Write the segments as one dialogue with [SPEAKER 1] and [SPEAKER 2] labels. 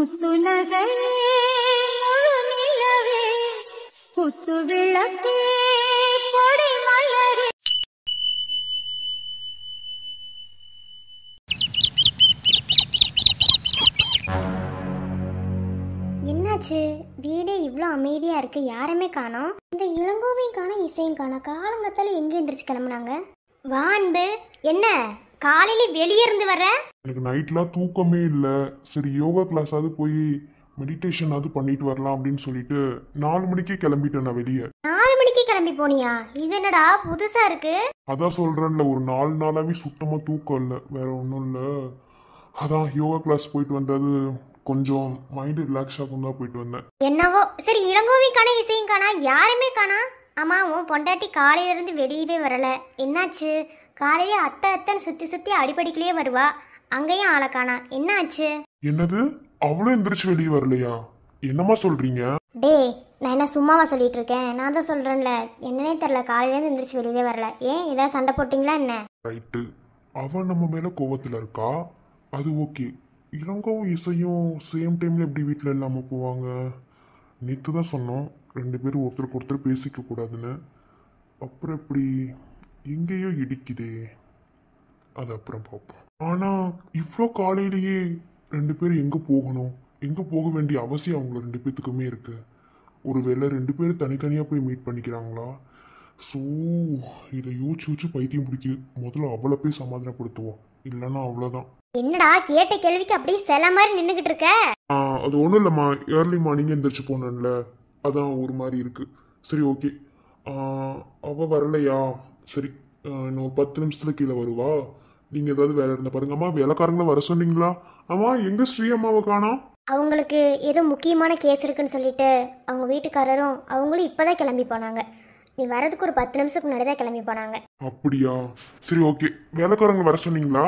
[SPEAKER 1] முத்து நகையே முழுநிலவே முத்து விளக்கே பொடி மலரே. என்னாச்சு? வீடே இவ்வளோ அமைதியா இருக்கு, யாருமே காணோம். இந்த இளங்கோவையும் காணோம், இசையும் காணோம். காலங்கத்தால எங்க எந்திரிச்சு கிளம்புனாங்க? வா அன்பு, என்ன காலையில வெளியே இருந்து வர?
[SPEAKER 2] எனக்கு நைட்லாம் தூக்கமே இல்லை. சரி யோகா கிளாஸாவது போய் மெடிடேஷன் அது பண்ணிட்டு வரலாம் அப்படின்னு சொல்லிட்டு 4 மணிக்கே கிளம்பிட்டேன் நான் வெளியே.
[SPEAKER 1] 4 மணிக்கு கிளம்பி போனியா? இது என்னடா புதுசா இருக்கு?
[SPEAKER 2] அதான் சொல்றேன்ல, ஒரு 4 நாளாவே சுத்தமா தூக்கம் இல்லை, வேற ஒன்றும் இல்லை. அதான் யோகா கிளாஸ் போயிட்டு வந்தது கொஞ்சம் மைண்டு ரிலாக்ஸ் ஆகும் தான் போயிட்டு வந்தேன்.
[SPEAKER 1] என்னவோ சரி, இளங்கோவையும் காணா இசையும் காணா, யாருமே காணா. ஆமா, உன் பொண்டாட்டி காலையில இருந்து வெளியவே வரல, என்னாச்சு? காலையில அத்தை அத்தைன்னு சுத்தி சுத்தி அடிப்படிக்கலையே வருவா, அங்கேயும் ஆளை காணா, என்னாச்சு?
[SPEAKER 2] என்னது, அவ்வளோ எந்திரிச்சு வெளியே வரலையா? என்னமா சொல்றீங்க?
[SPEAKER 1] டேய், நான் என்ன சும்மாவா சொல்லிட்டு இருக்கேன்? நான் தான் சொல்றேன்ல, என்னன்னே தெரியல, காலையில இருந்து எந்திரிச்சு வெளியவே வரல. ஏன் ஏதாவது சண்டை போட்டிங்களா என்ன?
[SPEAKER 2] ரைட்டு, அவன் நம்ம மேல கோவத்துல இருக்கா, அது ஓகே. இளங்கவும் இசையும் சேம் டைம்ல எப்படி வீட்டில் இல்லாமல் போவாங்க? நேற்று தான் சொன்னோம் 2 பேரும் ஒருத்தருக்கு ஒருத்தர் பேசிக்க கூடாதுன்னு. அப்புறம் எப்படி? எங்கேயோ இடிக்குதே, அது அப்புறம் பார்ப்போம். ஆனால் இவ்வளோ காலையிலேயே 2 பேரும் எங்கே போகணும்? எங்கே போக வேண்டிய அவசியம் அவங்கள 2 பேர்த்துக்குமே இருக்கு. ஒருவேளை 2 பேரும் தனித்தனியாக போய் மீட் பண்ணிக்கிறாங்களா? ஸோ இதை யோசிச்சு பைத்தியம் பிடிக்குது. முதல்ல அவளை போய் சமாதானப்படுத்துவோம், இல்லைன்னா அவ்வளோதான்.
[SPEAKER 1] என்னடா கேட்ட கேள்விக்கு அப்படியே சில மாதிரி நின்றுகிட்டு இருக்க?
[SPEAKER 2] அது ஒன்றும் இல்லைம்மா, ஏர்லி மார்னிங் எந்திரிச்சு போனேன்ல, அதான் ஒரு மாதிரி இருக்கு. சரி ஓகே, அவள் வரலையா? சரி, இன்னும் 10 நிமிஷத்துல கீழே வருவா. நீங்கள் ஏதாவது வேலை இருந்தால் பாருங்க. அம்மா வேலைக்காரங்கள வர சொன்னீங்களா? அம்மா எங்கே ஸ்ரீ அம்மாவை காணோம்?
[SPEAKER 1] அவங்களுக்கு ஏதோ முக்கியமான கேஸ் இருக்குன்னு சொல்லிட்டு அவங்க வீட்டுக்காரரும் அவங்களும் இப்போதான் கிளம்பி போனாங்க. நீ வரதுக்கு ஒரு 10 நிமிஷத்துக்கு முன்னாடி தான் கிளம்பி போனாங்க.
[SPEAKER 2] அப்படியா? சரி ஓகே, வேலைக்காரங்க வர சொன்னீங்களா?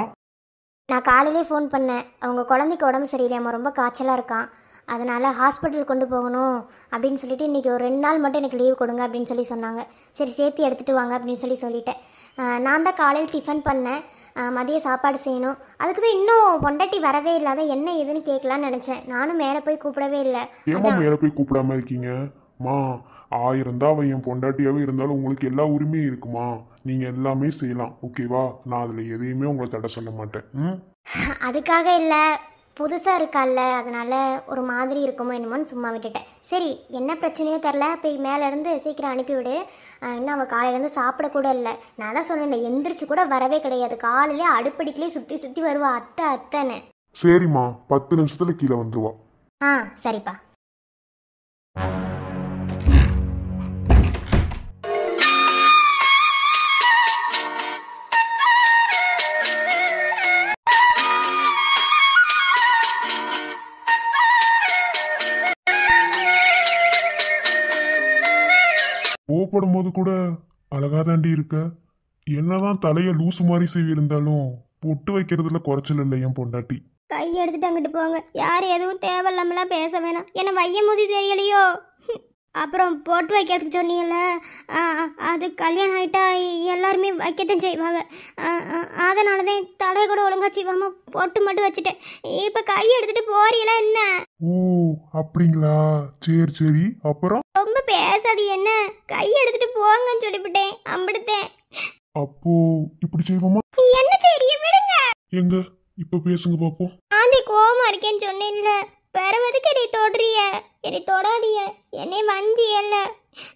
[SPEAKER 1] நான் காலையிலே ஃபோன் பண்ணேன். அவங்க குழந்தைக்கு உடம்பு சரியில்லையாம்மா, ரொம்ப காய்ச்சலாக இருக்கான், அதனால் ஹாஸ்பிட்டல் கொண்டு போகணும் அப்படின்னு சொல்லிட்டு இன்றைக்கி ஒரு 2 நாள் மட்டும் எனக்கு லீவ் கொடுங்க அப்படின்னு சொல்லி சொன்னாங்க. சரி சேர்த்து எடுத்துகிட்டு வாங்க அப்படின்னு சொல்லிட்டேன். நான் தான் காலையில் டிஃபன் பண்ணேன், மதியம் சாப்பாடு செய்யணும். அதுக்கு தான் இன்னும் பொண்டாட்டி வரவே இல்லாத என்ன ஏதுன்னு கேட்கலான்னு நினச்சேன். நானும் மேலே போய் கூப்பிடவே இல்லை.
[SPEAKER 2] ஏமா மேலே போய் கூப்பிடாம இருக்கீங்க? மா 1000 தான் அவன் என் பொண்டாட்டியாவே இருந்தாலும் உங்களுக்கு எல்லா உரிமையும் இருக்குமா? நீங்க எல்லாமே செய்யலாம், ஓகேவா? நான் அதுல எதையுமே உங்களை தடை சொல்ல மாட்டேன்.
[SPEAKER 1] அதுக்காக இல்லை, புதுசாக இருக்கால்ல, அதனால ஒரு மாதிரி இருக்குமோ என்னமோன்னு சும்மா விட்டுட்டேன். சரி, என்ன பிரச்சனையோ தெரில, போய் மேலேருந்து சீக்கிரம் அனுப்பிவிடு. இன்னும் அவள் காலையிலேருந்து சாப்பிடக்கூட இல்லை. நான் தான் சொன்னேன், எந்திரிச்சு கூட வரவே கிடையாது. காலையிலே அடுப்படிக்கிலே சுற்றி சுற்றி வருவா அத்தை அத்தைன்னு.
[SPEAKER 2] சரிம்மா, 10 நிமிஷத்துல கீழே வந்துருவா.
[SPEAKER 1] சரிப்பா.
[SPEAKER 2] கோவப்படும் போது கூட அழகா தாண்டி இருக்க. என்னதான் தலைய லூசு மாதிரி செய்வி இருந்தாலும் பொட்டு வைக்கிறதுல குறைச்சல் இல்லை என் பொண்டாட்டி.
[SPEAKER 1] கை எடுத்துட்டு அங்கிட்டு போங்க, யார் எதுவும் தேவையில்லாமலாம் பேச வேணாம். என்ன வைய முதி தெரியலையோ? அப்புறம் போட்டு வைக்கிறதுக்கு சொன்னீங்கல்ல, அது கல்யாணம் ஆகிட்டா எல்லாருமே வைக்கத்தான் செய்வாங்க. அதனால தான் தலையை கூட ஒழுங்கா செய்வாம போட்டு மட்டும் வச்சுட்டேன். இப்போ கை எடுத்துட்டு போறீங்களா என்ன?
[SPEAKER 2] ஓ அப்படிங்களா? சரி சரி, அப்புறம்
[SPEAKER 1] ரொம்ப பேசாது என்ன, கை எடுத்துட்டு போங்கன்னு சொல்லிவிட்டேன், அம்பிடுத்தேன்.
[SPEAKER 2] அப்போ இப்படி செய்வோமா?
[SPEAKER 1] என்ன செய்ய விடுங்க.
[SPEAKER 2] எங்க இப்ப பேசுங்க பாப்போம்.
[SPEAKER 1] ஆந்தி கோவமா இருக்கேன்னு சொன்னேன்ல, பெறவதுக்கு என்னை தொடுறிய? என்னை தொடாதிய, என்னை வஞ்சியல்ல,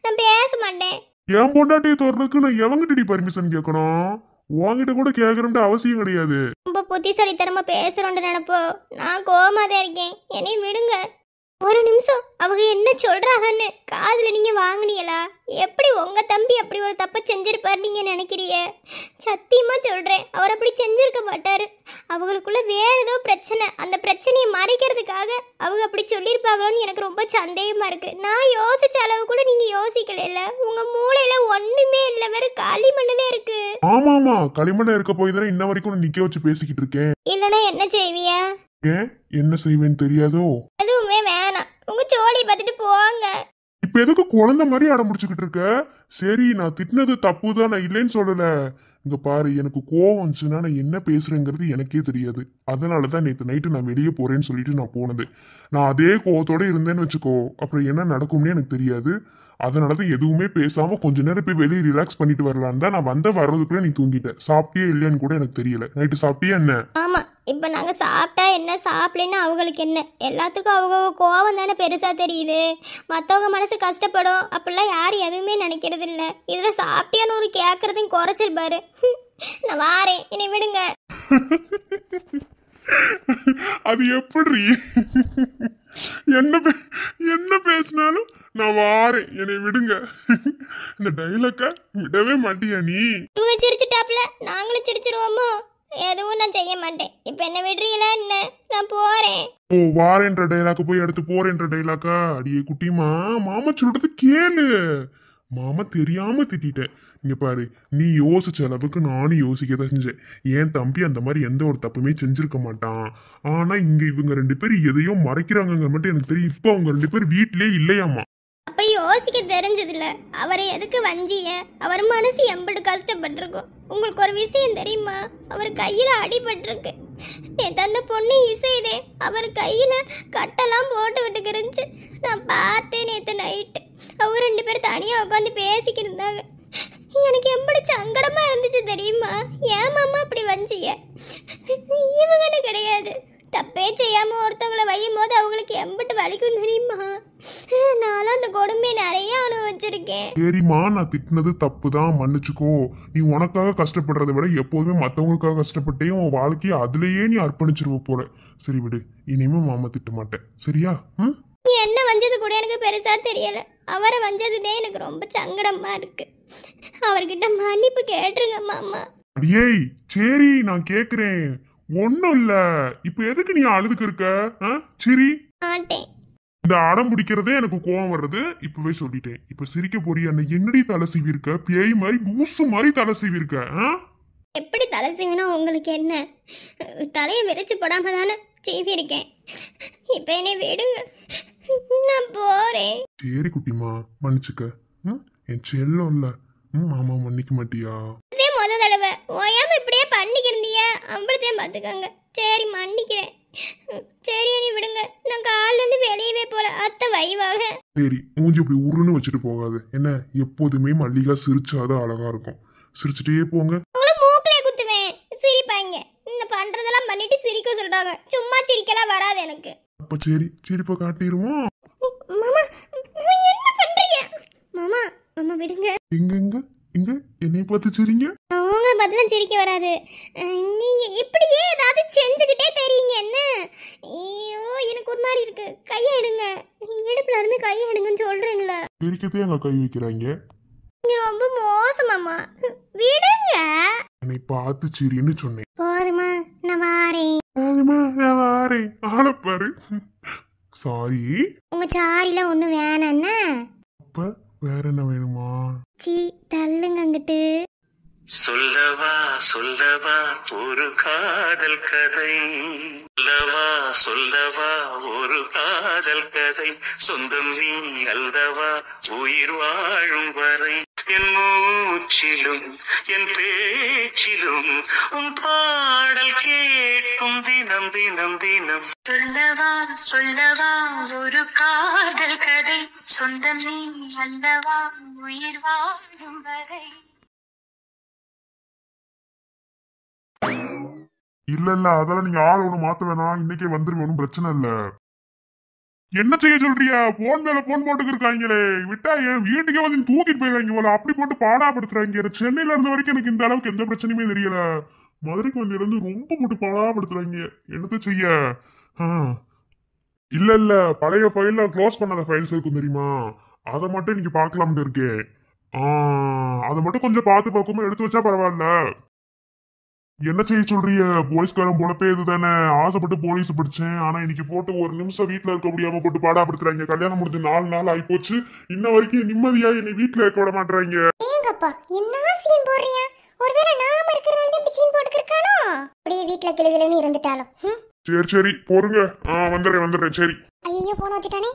[SPEAKER 1] நான் பேச மாட்டேன்.
[SPEAKER 2] என் பொண்டாட்டியை தொடர்றதுக்கு நான் எவங்கிட்ட பர்மிஷன் கேட்கணும்? உங்ககிட்ட கூட கேட்கணும்னு அவசியம் கிடையாது.
[SPEAKER 1] ரொம்ப புத்திசாலித்தனமா பேசுறோன்னு நினைப்போ, நான் கோவமா தான் இருக்கேன், என்னை விடுங்க. ஒரு நிமிஷம், அவங்க என்ன சொல்றாங்கன்னு காதுல நீங்க வாங்கினீங்களா? எப்படி உங்க தம்பி அப்படி ஒரு தப்ப செஞ்சிருப்பாரு நீங்க நினைக்கிறீங்க? சத்தியமா சொல்றேன், அவர் அப்படி செஞ்சிருக்க மாட்டாரு. அவங்களுக்குள்ள வேற ஏதோ பிரச்சனை, அந்த பிரச்சனையை மறைக்கிறதுக்காக அவங்க அப்படி சொல்லியிருப்பாங்களோன்னு எனக்கு ரொம்ப சந்தேகமா இருக்கு. நான் யோசிச்ச அளவு கூட நீங்க யோசிக்கல. உங்க மூளையில ஒண்ணுமே இல்ல, வெறும் களிமண்ணே இருக்கு.
[SPEAKER 2] ஆமாமா, களிமண்ண இருக்க போய் தானே இன்ன வரைக்கும் நிக்க வச்சு பேசிக்கிட்டு இருக்கேன்.
[SPEAKER 1] இல்லனா என்ன செய்விய?
[SPEAKER 2] ஏன் என்ன செய்வேன்னு தெரியாதோ?
[SPEAKER 1] எதுவுமே வேணாம், உங்க ஜோலி பார்த்துட்டு போங்க.
[SPEAKER 2] இப்ப எதுக்கு குழந்தை மாதிரி அடம் முடிச்சுக்கிட்டு இருக்க? சரி, நான் திட்டினது தப்பு தான், நான் இல்லைன்னு சொல்லல. இங்க பாரு, எனக்கு கோவம் வந்துச்சுன்னா நான் என்ன பேசுறேங்கிறது எனக்கே தெரியாது. அதனாலதான் நேற்று நைட்டு நான் வெளியே போறேன்னு சொல்லிட்டு நான் போனது. நான் அதே கோவத்தோட இருந்தேன்னு வச்சுக்கோ, அப்புறம் என்ன நடக்கும்னே எனக்கு தெரியாது. அதனாலதான் எதுவுமே பேசாம கொஞ்ச நேரம் போய் வெளியே ரிலாக்ஸ் பண்ணிட்டு வரலான்னு தான் நான் வர்றதுக்குள்ள நீ தூங்கிட்ட. சாப்பிட்டியே இல்லையான்னு கூட எனக்கு தெரியல. நைட்டு சாப்பிட்டியா என்ன?
[SPEAKER 1] ஆமா, இப்ப நாங்க சாப்பிட்டா என்ன சாப்பிடலன்னா அவங்களுக்கு என்ன, எல்லாத்துக்கும் அவங்க கோவம் தானே பெருசா தெரியுது. மத்தவங்க மனசு கஷ்டப்படும் அப்படிலாம் யாரும் எதுவுமே நினைக்கிறது இல்ல. இதுல சாப்பிட்டியான்னு ஒரு கேக்குறதையும் குறைச்சிரு பாரு. நான் வாரேன், என்னை விடுங்க.
[SPEAKER 2] அது எப்படி? என்ன பேசினாலும் நான் வாரேன், என்னை விடுங்க. இந்த டைலாக்க விடவே மாட்டியா நீ?
[SPEAKER 1] இவங்க சிரிச்சுட்டாப்ல, நாங்களும் சிரிச்சிருவோமோ? எதுவும் நான் செய்ய மாட்டேன். இப்ப என்ன விடுறீங்களா என்ன? நான் போறேன்.
[SPEAKER 2] ஓ, வாரேன்ற டைலாக்க போய் அடுத்து போறேன்ற டைலாக்கா? அடியே குட்டிமா, மாமா சொல்றது கேளு. மாமா தெரியாம திட்டேன். இங்க பாரு, நீ யோசிச்ச அளவுக்கு நானும் யோசிக்கதான் செஞ்சேன். என் தம்பி அந்த மாதிரி எந்த ஒரு தப்புமே செஞ்சிருக்க மாட்டான். ஆனா இங்க இவங்க 2 பேரும் எதையோ மறைக்கிறாங்க மட்டும் எனக்கு தெரியும். இப்போ அவங்க 2 பேரும் வீட்லயே இல்லையாமா.
[SPEAKER 1] அப்ப யோசிக்க தெரிஞ்சதுல அவரை எதுக்கு வஞ்சிய? அவர் மனசு எம்பிட்டு கஷ்டப்பட்டிருக்கும். உங்களுக்கு ஒரு விஷயம் தெரியுமா? அவர் கையில அடிபட்டிருக்கு. நேத்து அந்த பொண்ணு இசைதே அவர் கையில கட்டெல்லாம் போட்டு விட்டுக்கு இருந்துச்சு. நான் பார்த்தேன் நேத்து நைட்டு. அவங்க 2 பேரும் தனியா உட்காந்து பேசிக்கிட்டு இருந்தாங்க. எனக்கு எப்படி சங்கடமா இருந்துச்சு தெரியுமா? ஏன் மாமா அப்படி வஞ்சிய? இவங்கன்னு கிடையாது, தப்பே செய்யாம ஒருத்தவங்களை வையும் போது அவங்களுக்கு எம்பிட்டு வலிக்கும் தெரியுமா? நானும் அந்த கொடுமையை நிறைய அனுபவிச்சிருக்கேன்.
[SPEAKER 2] சரிம்மா, நான் திட்டினது தப்பு தான், மன்னிச்சுக்கோ. நீ உனக்காக கஷ்டப்படுறதை விட எப்போதுமே மற்றவங்களுக்காக கஷ்டப்பட்டே உன் வாழ்க்கையை அதுலயே நீ அர்ப்பணிச்சிருவ போல. சரி விடு, இனிமே மாமா திட்ட மாட்டேன், சரியா?
[SPEAKER 1] என்ன வஞ்சது கூட எனக்கு பெருசா தெரியல. அவரை வஞ்சதுதே எனக்கு ரொம்ப சங்கடமா இருக்கு. அவர்கிட்ட மன்னிப்பு கேட்டுருங்க மாமா.
[SPEAKER 2] அடியே, சரி நான் கேக்குறேன். ஒண்ணும் இல்ல. இப்ப எதுக்கு நீ அழுதுக்கு இருக்க? சரி,
[SPEAKER 1] மாட்டேன்.
[SPEAKER 2] இந்த அடம் பிடிக்கிறதே எனக்கு கோவம் வர்றது. இப்பவே சொல்லிட்டேன். இப்ப சிரிக்க போறியா? என்னடி தலை சீவி இருக்க? பேய் மாதிரி லூசு மாதிரி தலை சீவி இருக்க.
[SPEAKER 1] எப்படி தலை சீவினா உங்களுக்கு என்ன? தலையை விரிச்சு போடாம தானே சீவி இருக்கேன். இப்ப என்னை விடுங்க, நான் போறேன்.
[SPEAKER 2] சரி குட்டிமா, மன்னிச்சுக்க. என் செல்லம் இல்ல, மாமா மன்னிக்க மாட்டியா?
[SPEAKER 1] இதே முத தடவை ஓயாம இப்படியே பண்ணிக்கிருந்திய, அம்பளத்தையே பாத்துக்கோங்க. சரி மன்னிக்கிறேன். சரி நீ விடுங்க, நான் காலில இருந்து வெளியவே போல. அத்தை வைவாக.
[SPEAKER 2] சரி, மூஞ்சி இப்படி உருன்னு வச்சுட்டு போகாது என்ன? எப்போதுமே மல்லிகா சிரிச்சாதான் அழகா இருக்கும். சிரிச்சுட்டே போங்க.
[SPEAKER 1] உங்களை மூக்கிலே குத்துவேன், சிரிப்பாங்க. இந்த பண்றதெல்லாம் பண்ணிட்டு சிரிக்க சொல்றாங்க. சும்மா சிரிக்கலாம் வராது எனக்கு.
[SPEAKER 2] அப்ப சரி, சிரிப்ப காட்டிடுவோம்.
[SPEAKER 1] மாமா, என்ன பண்றீங்க? மாமா மாமா விடுங்க.
[SPEAKER 2] எங்க எங்க இங்க என்னை பார்த்து சிரிங்க.
[SPEAKER 1] உங்களை பார்த்துலாம் சிரிக்க வராது. நீங்க இப்படியே ஏதாவது செஞ்சுக்கிட்டே தெரியுங்க என்ன? ஐயோ எனக்கு ஒரு மாதிரி இருக்கு. கையை எடுங்க, இடுப்புல இருந்து கையை எடுங்கன்னு சொல்றேன்ல.
[SPEAKER 2] சிரிக்கதே அங்க கை வைக்கிறாங்க.
[SPEAKER 1] நீங்க ரொம்ப மோசமாமா, விடுங்க.
[SPEAKER 2] என்னை பார்த்து சிரின்னு சொன்னேன்.
[SPEAKER 1] போதுமா, நான் வாரேன்.
[SPEAKER 2] போதுமா, நான் வாரேன். ஆளப்பாரு. சாரி.
[SPEAKER 1] உங்க சாரிலாம் ஒண்ணு வேணாண்ணா.
[SPEAKER 2] அப்ப வேற என்ன வேணுமா?
[SPEAKER 1] சீ, தள்ளுங்க அங்கிட்டு.
[SPEAKER 3] சொல்லவா சொல்லவா ஒரு காதல் கதை, சொல்லவா சொல்லவா ஒரு காதல் கதை, சொந்தம் நீ அல்லவா உயிர் வாழும் வரை, என் மூச்சிலும் என் பேச்சிலும் உன் பாடல் கேட்கும் தினம் தினம் தினம்.
[SPEAKER 4] சொல்லவா சொல்லவா ஒரு காதல் கதை, சொந்தம் நீ அல்லவா உயிர் வாழும் வரை.
[SPEAKER 2] இல்ல இல்ல, அதெல்லாம் நீங்க ஆள் ஒண்ணு மாத்த வேணாம். இன்னைக்கே வந்துருவேன், ஒன்றும் பிரச்சனை இல்ல. என்ன செய்ய சொல்றியா? போன் மேல போன் போட்டுக்கு இருக்காங்களே, விட்டா என் வீட்டுக்கே வந்து தூக்கிட்டு போயிருக்காங்க போல. அப்படி போட்டு பாடாப்படுத்துறாங்க. சென்னையில இருந்த வரைக்கும் எனக்கு இந்த அளவுக்கு எந்த பிரச்சனையுமே தெரியல. மதுரைக்கு வந்து இருந்து ரொம்ப போட்டு பாடாப்படுத்துறாங்க. என்னத்த செய்ய? இல்ல இல்ல, பழைய ஃபைல்ல க்ளோஸ் பண்ணாத ஃபைல்ஸ் இருக்கும் தெரியுமா? அதை மட்டும் இன்னைக்கு பார்க்கலாம்னு இருக்கேன். அதை மட்டும் கொஞ்சம் பார்த்து பார்க்காம எடுத்து வச்சா பரவாயில்ல. என்ன செய்ய சொல்றிய? போலீஸ்காரன் பொழப்பே இதுதானே. ஆசைப்பட்டு போலீஸ் படிச்சேன். ஆனா இன்னைக்கு போட்டு ஒரு நிமிஷம் வீட்டுல இருக்க முடியாம போட்டு பாடாப்படுத்துறாங்க. கல்யாணம் முடிஞ்சு 4 நாள் ஆகி போச்சு. இன்ன வரைக்கும் நிம்மதியா என்னை வீட்டுல இருக்க விட மாட்டாங்க.
[SPEAKER 1] ஏங்கப்பா என்ன சீன் போடுறியா? ஒருவேளை நாம இருக்கிறனால தான் இப்படி சீன் போட்டுக்கிருக்கானோ? அப்படியே வீட்டுல கிளுகிளுன்னு இருந்துட்டாலும்.
[SPEAKER 2] சரி சரி பொறுங்க, வந்துடுறேன். சரி.
[SPEAKER 1] ஐயோ போன் வச்சுட்டானே.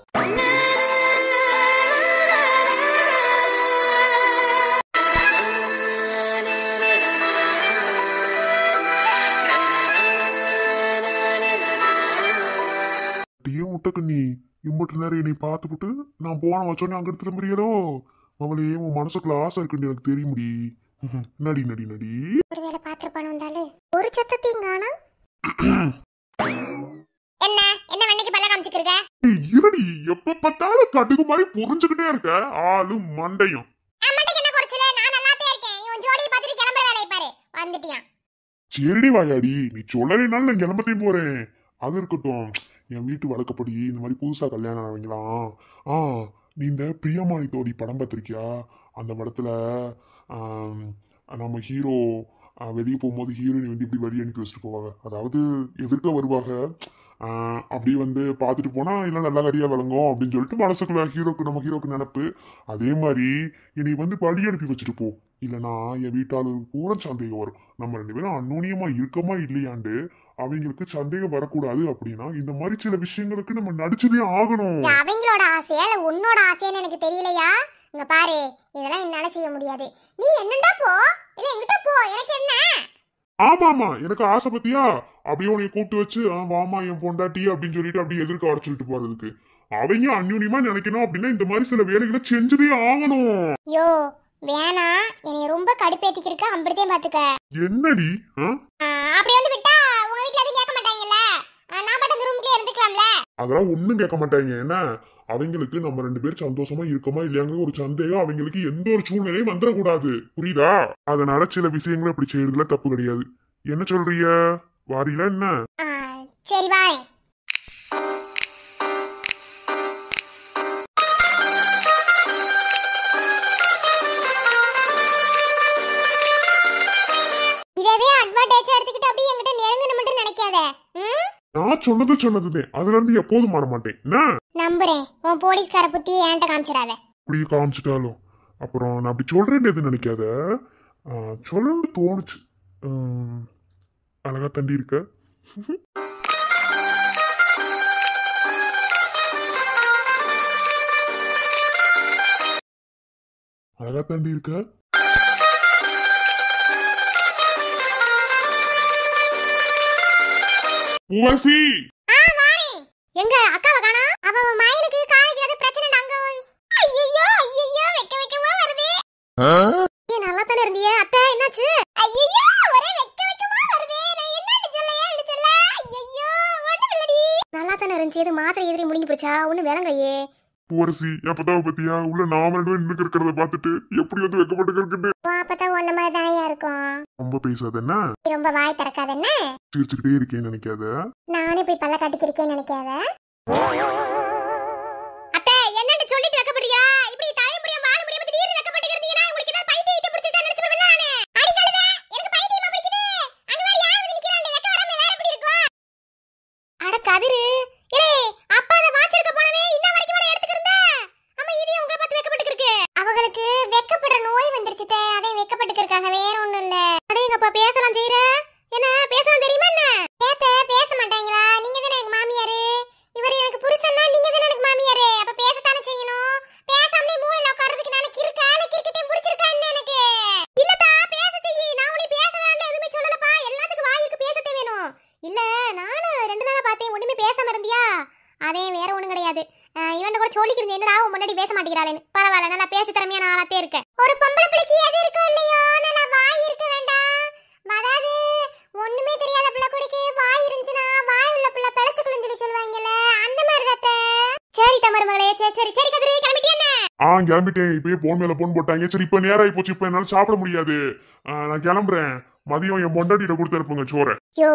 [SPEAKER 2] முட்டைக்கண்ணி இம்பட்டு நேரம் என்னை பார்த்துக்கிட்டு நான் போன வச்சோன்னே அங்க திரும்புறீங்களோ அவளே உன் மனசுக்குள்ள ஆசை இருக்குன்னு எனக்கு தெரியும்டி. நடி நடி நடி.
[SPEAKER 1] ஒருவேளை பாத்திரப்பான வந்தாலும் ஒரு சத்தத்தையும் காணோம். என்ன என்ன வண்டிக்கு பல்ல காமிச்சிருக்க?
[SPEAKER 2] இருடி, எப்ப பார்த்தாலும் கடுகு மாதிரி புரிஞ்சுக்கிட்டே இருக்க ஆளும் மண்டையும். சரிடி வாயாடி, நீ சொல்லலைனாலும் நான் கிளம்பத்தையும் போறேன். அது இருக்கட்டும், என் வீட்டு வழக்கப்படி இந்த மாதிரி புதுசா கல்யாணம் ஆனவங்களாம். நீ இந்த பிரியமானி தோடி படம் பார்த்திருக்கியா? அந்த படத்துல நம்ம ஹீரோ வெளியே போகும்போது ஹீரோயின் வந்து இப்படி வெளியே அனுப்பி வச்சுட்டு போவாங்க. அதாவது எதிர்க்க வருவாங்க, அப்படி வந்து பார்த்துட்டு போனா எல்லாம் நல்லா கடியா விளங்கும் அப்படின்னு சொல்லிட்டு மனசுக்குள்ள நம்ம ஹீரோக்கு நினப்பு. அதே மாதிரி என்னை வந்து படி அனுப்பி வச்சுட்டு போ, இல்லைனா என் வீட்டாளருக்கு கூட சந்தேகம் வரும். நம்ம 2 பேரும் அந்நோனியமா இருக்கமா இல்லையாண்டு அவங்களுக்கு சந்தேகம் வரக்கூடாது. அப்படின்னா இந்த மாதிரி சில விஷயங்களுக்கு நம்ம நடிச்சதே ஆகணும்.
[SPEAKER 1] அவங்களோட ஆசையா இல்ல உன்னோட ஆசையான்னு எனக்கு தெரியலையா? இங்க பாரு, இதெல்லாம் என்னால செய்ய முடியாது. நீ என்னடா போ, இல்ல எங்கிட்ட போ, எனக்கு என்ன?
[SPEAKER 2] ஆமாமா, எனக்கு ஆசை பத்தியா? அப்படியே உனைய கூப்பிட்டு வச்சு வாமா என் பொண்டாட்டி அப்படின்னு சொல்லிட்டு அப்படியே எதிர்க்க வர சொல்லிட்டு போறதுக்கு அவங்க அந்யூன்யமா நினைக்கணும். அப்படின்னா இந்த மாதிரி சில வேலைகளை செஞ்சதே ஆகணும்.
[SPEAKER 1] யோ வேணா, என்னைய ரொம்ப கடுப்பேத்திக்கிருக்க. அம்படுத்தே பாத்துக்க.
[SPEAKER 2] என்னடி
[SPEAKER 1] அப்படி வந்து விட்டா உங்க வீட்ல எதுவும் கேட்க மாட்டாங்கல்ல? நான் பட்ட ரூம்லயே இருந்துக்கலாம்ல?
[SPEAKER 2] அதெல்லாம் ஒண்ணும் கேட்க மாட்டாங்க. என்ன அவங்களுக்கு நம்ம 2 பேரும் சந்தோஷமா இருக்கமா இல்லையாங்க ஒரு சந்தேகம் அவங்களுக்கு எந்த ஒரு சூழ்நிலையும் வந்துடக்கூடாது. புரியுதா? அதனால சில விஷயங்களை இப்படி செய்யறதுல தப்பு கிடையாது. என்ன சொல்றீங்க? வாரில என்ன?
[SPEAKER 1] சரி வாய். இதவே அட்வான்டேஜ் எடுத்துக்கிட்டு அப்படியே என்கிட்ட நெருங்கணும் மட்டும் நினைக்காத.
[SPEAKER 2] நான் சொன்னதுதான், அதுல இருந்து எப்போதும் மாற மாட்டேன்.
[SPEAKER 1] நம்புறேன். உன் போலீஸ்கார புத்தி என்கிட்ட காமிச்சிடாத.
[SPEAKER 2] அப்படியே காமிச்சிட்டாலும் அப்புறம் நான் அப்படி சொல்றேன்னு எதுவும் நினைக்காத. சொல்லணும்னு தோணுச்சு. அழகா தண்டி இருக்க. அழகா தண்டி இருக்க. பூவாசி
[SPEAKER 1] எங்க அக்காவை காணோம்? அவ மைனுக்கு காலேஜ்ல ஏதோ பிரச்சனை அங்க ஓடி. ஐயோ ஐயோ வெக்கமா வருது. நீ நல்லா தான இருந்தியே அத்தை, என்னாச்சு? ஐயோ ஒரே வெக்கமா வருது. நான் என்னன்னு சொல்ல? ஐயோ ஒண்ணும் இல்லடி. நல்லா தான இருந்துச்சு. இது மாத்திரை எதிரி முடிஞ்சு போச்சா? ஒண்ணு விளங்கலையே.
[SPEAKER 2] பூவரசி எப்பதான் பத்தியா உள்ள நாம 2 பேரும் நின்று இருக்கிறத பார்த்துட்டு எப்படி வந்து வெக்கப்பட்டு கிடக்குது.
[SPEAKER 1] அப்பதான் ஒண்ணு மாதிரி தானே இருக்கும்.
[SPEAKER 2] ரொம்ப பேசாத என்ன,
[SPEAKER 1] ரொம்ப வாய் திறக்காத என்ன,
[SPEAKER 2] சிரிச்சுக்கிட்டே இருக்கேன்னு நினைக்காத.
[SPEAKER 1] நானே போய் பல்ல காட்டிக்கிறேன்னு நினைக்காத. அத்தை என்னன்னு சொல்லிட்டு வெக்கப்படுறியா? இப்படி தாய முடியாம வாழ முடியாம திடீர்னு வெக்கப்பட்டுக்கிறீங்கன்னா உங்களுக்கு ஏதாவது பைத்தியத்தை பிடிச்சா நினைச்சு வரல. நானே அடி கழுத எனக்கு பைத்தியமா பிடிக்குது. அங்க வேற யாரு வந்து நிக்கறானே, வெக்க வராம வேற எப்படி இருக்கும்? அட கதிரு, ஏய் அப்பா அத வாட்ச் எடுக்க போனவே இன்ன வரைக்கும் வர எடுத்துக்கிறத. அம்மா இது உங்களை பார்த்து வெக்கப்பட்டுக்கிருக்கு. அவங்களுக்கு வெக்கப்படுற நோய் வந்துருச்சு தே, அதே வெக்கப்பட்டுக்கிறதுக்காக வேற ஒண்ணும் இல்ல. அடேங்கப்பா பேசலாம் செய்யற. என்ன பேசலாம் தெரியுமா என்ன? ஏத்த பேச மாட்டாங்களா? நீங்க தானே எனக்கு மாமியாரு. இவர் எனக்கு புருஷன்னா நீங்க தானே எனக்கு மாமியாரு. அப்ப பேசத்தானே செய்யணும். பேசாமலே மூளையில உட்கார்றதுக்கு நான் கிறுக்கத்தையும் பிடிச்சிருக்கா என்ன எனக்கு? இல்லதா பேச செய்யி. நான் உன்னை பேச வேண்டாம் எதுவுமே சொல்லலப்பா. எல்லாத்துக்கும் வாயிருக்கு பேசத்தே வேணும். இல்ல நானும் 2 நாளா பார்த்தேன் ஒண்ணுமே பேசாம இருந்தியா? அதே வேற ஒண்ணும் கிடையாது. இவன் கூட சொல்லிக்கிறேன், என்னடா அவன் முன்னாடி பேச மாட்டேங்கிறாளேன்னு. பரவாயில்ல, நல்லா பேச திறமையான ஆளாத்தே இருக்க. ஒரு பொம்பளை பிள்ளைக்கு எது இருக்கோ இல்லையோ நல்லா வாய் இருக்க வேண்டாம். அதாவது ஒண்ணுமே தெரியாத பிள்ளை கூடக்கு வாய் இருந்துச்சுன்னா வாய் உள்ள பிள்ளை பிழைச்சுக்கணும்னு சொல்லி சொல்லுவாங்கல்ல, அந்த மாதிரி தாத்தே. சரி தமருமகளே, சரி கதிரே கிளம்பிட்டே என்ன?
[SPEAKER 2] கிளம்பிட்டேன். இப்பயே போன் மேல போன் போட்டாங்க. சரி இப்ப நேரம் ஆகி போச்சு, இப்ப என்னால சாப்பிட முடியாது. நான் கிளம்புறேன். மதியம் என் பொண்டாட்டிட்ட கொடுத்து இருப்பேங்க சோற.
[SPEAKER 1] யோ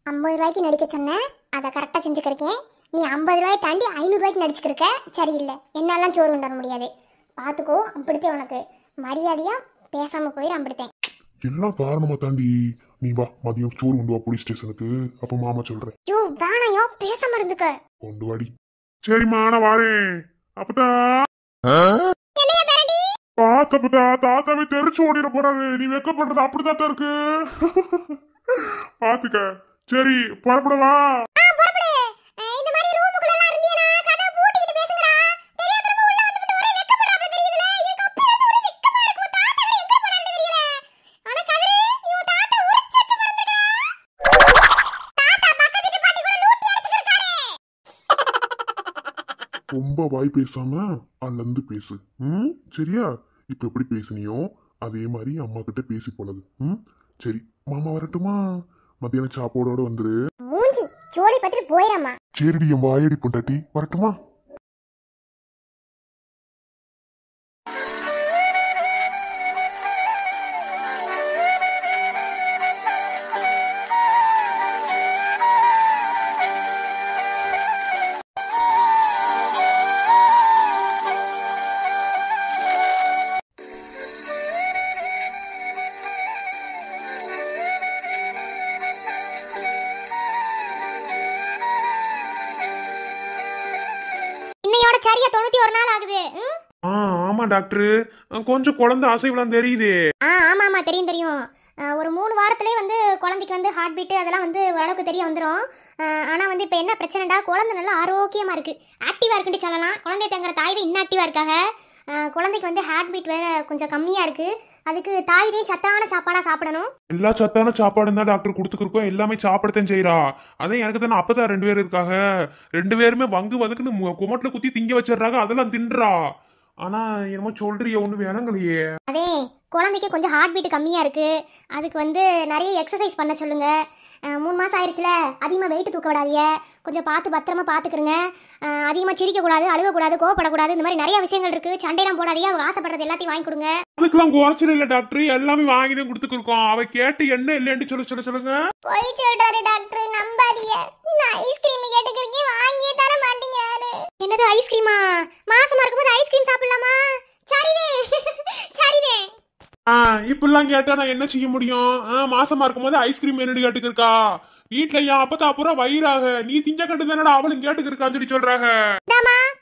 [SPEAKER 1] 50 ரூபாய்க்கு நடிக்க சொன்னேன், அதை கரெக்டா செஞ்சுக்கிறேன். நீ 50 ரூபாய் தாண்டி 500 ரூபாய்க்கு நடிச்சுக்கிருக்க. சரியில்லை, என்னாலாம் சோறு கொண்டு வர முடியாது. பாத்துக்கோ. அப்படித்தே உனக்கு மரியாதையா பேசாம போயிரு. அப்படித்தேன்
[SPEAKER 2] எல்லாம் காரணமா தாண்டி. நீ வா மதியம் சோறு கொண்டு வா போலீஸ் ஸ்டேஷனுக்கு. அப்ப மாமா சொல்றேன்.
[SPEAKER 1] யோ வேணாயோ, பேசாம இருந்துக்க.
[SPEAKER 2] கொண்டு வாடி. சரிம்மா நான் வாரேன். அப்பதா பாத்தப்பதா தாத்தாவே தெரிச்சு ஓடிட போறாரு. நீ வெக்கப்படுறது அப்படிதான் இருக்கு. பாத்துக்க. சரி புறப்படவா? ரொம்ப வாய் பேசாம அதுல இருந்து பேசு. ம், சரியா? இப்ப எப்படி பேசுனியோ அதே மாதிரி அம்மா கிட்ட பேசி போலது. ம், சரி. மாமா வரட்டுமா? மத்தியானம் சாப்பாடோட வந்துரு.
[SPEAKER 1] மூஞ்சி ஜோலி பார்த்துட்டு போயிடமா.
[SPEAKER 2] சரிடி என் வாயடி பொண்டாட்டி, வரட்டுமா?
[SPEAKER 1] இன்னையோட சரியா 91 நாள் ஆகுது.
[SPEAKER 2] ஆமா டாக்டர், கொஞ்சம் குழந்தை அசைவெல்லாம் தெரியுது.
[SPEAKER 1] ஆமா தெரியும் தெரியும். ஒரு 3 வாரத்திலே வந்து குழந்தைக்கு வந்து ஹார்ட் பீட்டு அதெல்லாம் வந்து ஓரளவுக்கு தெரிய வந்துடும். ஆனால் வந்து இப்போ என்ன பிரச்சனைடா, குழந்தை நல்லா ஆரோக்கியமாக இருக்குது, ஆக்டிவாக இருக்குன்னு சொல்லலாம். குழந்தை தங்குற தாய் தான் இன்ஆக்டிவாக இருக்காங்க. குழந்தைக்கு வந்து ஹார்ட் பீட் வேறு கொஞ்சம் கம்மியாக இருக்குது. அதுக்கு தாய் தான் சத்தான சாப்பாடாக சாப்பிடணும்.
[SPEAKER 2] எல்லா சத்தான சாப்பாடும் தான் டாக்டர் கொடுத்துருக்கோம், எல்லாமே சாப்பிடத்தான் செய்யறா. அதான் எனக்கு தானே அப்பதான் 2 பேர் இருக்காங்க. 2 பேருமே வங்கு வதக்குன்னு குமட்டில் குத்தி திங்க வச்சிடுறாங்க, அதெல்லாம் தின்றா. ஆனா என்னமோ சொல்றிய ஒண்ணு வேணங்களையே.
[SPEAKER 1] அதே குழந்தைக்கு கொஞ்சம் ஹார்ட் பீட் கம்மியாக இருக்குது. அதுக்கு வந்து நிறைய எக்ஸசைஸ் பண்ண சொல்லுங்கள். 3 மாதம் ஆயிடுச்சுல, அதிகமாக வெயிட் தூக்க விடாதீங்க. கொஞ்சம் பார்த்து பத்திரமா பார்த்துக்கிறங்க. அதிகமாக சிரிக்கக்கூடாது, அழுகக்கூடாது, கோவப்படக்கூடாது. இந்த மாதிரி நிறைய விஷயங்கள் இருக்குது. சண்டையெல்லாம் போடாதீங்க. அவங்க ஆசைப்படுறது எல்லாத்தையும் வாங்கி கொடுங்க.
[SPEAKER 2] அதுக்கெல்லாம் குறைச்சல் இல்ல டாக்டர், எல்லாமே வாங்கி தான் கொடுத்துருக்கோம். அவ கேட்டு என்ன இல்லைன்னு சொல்லுங்க.
[SPEAKER 1] போய் சொல்றாரு டாக்டர், நம்பாதீங்க. நான் ஐஸ்கிரீம் கேட்டுக்கிறக்கே வாங்கியே தர மாட்டேங்கிறாரு. என்னது ஐஸ்கிரீமா? மாசமா இருக்கும்போது ஐஸ்கிரீம் சாப்பிடலாமா? சரிதே சரிதே.
[SPEAKER 2] இப்பெல்லாம் கேட்டா நான் என்ன செய்ய முடியும்? மாசமா இருக்கும்போது ஐஸ்கிரீம் என்னடி கேட்டுக்கிருக்கா? வீட்டுல என் அப்பத்தா பூரா வயிறாக, நீ திங்க கட்டு தானடா அவளும் கேட்டுக்கிருக்கான்னு சொல்லி சொல்றாங்க.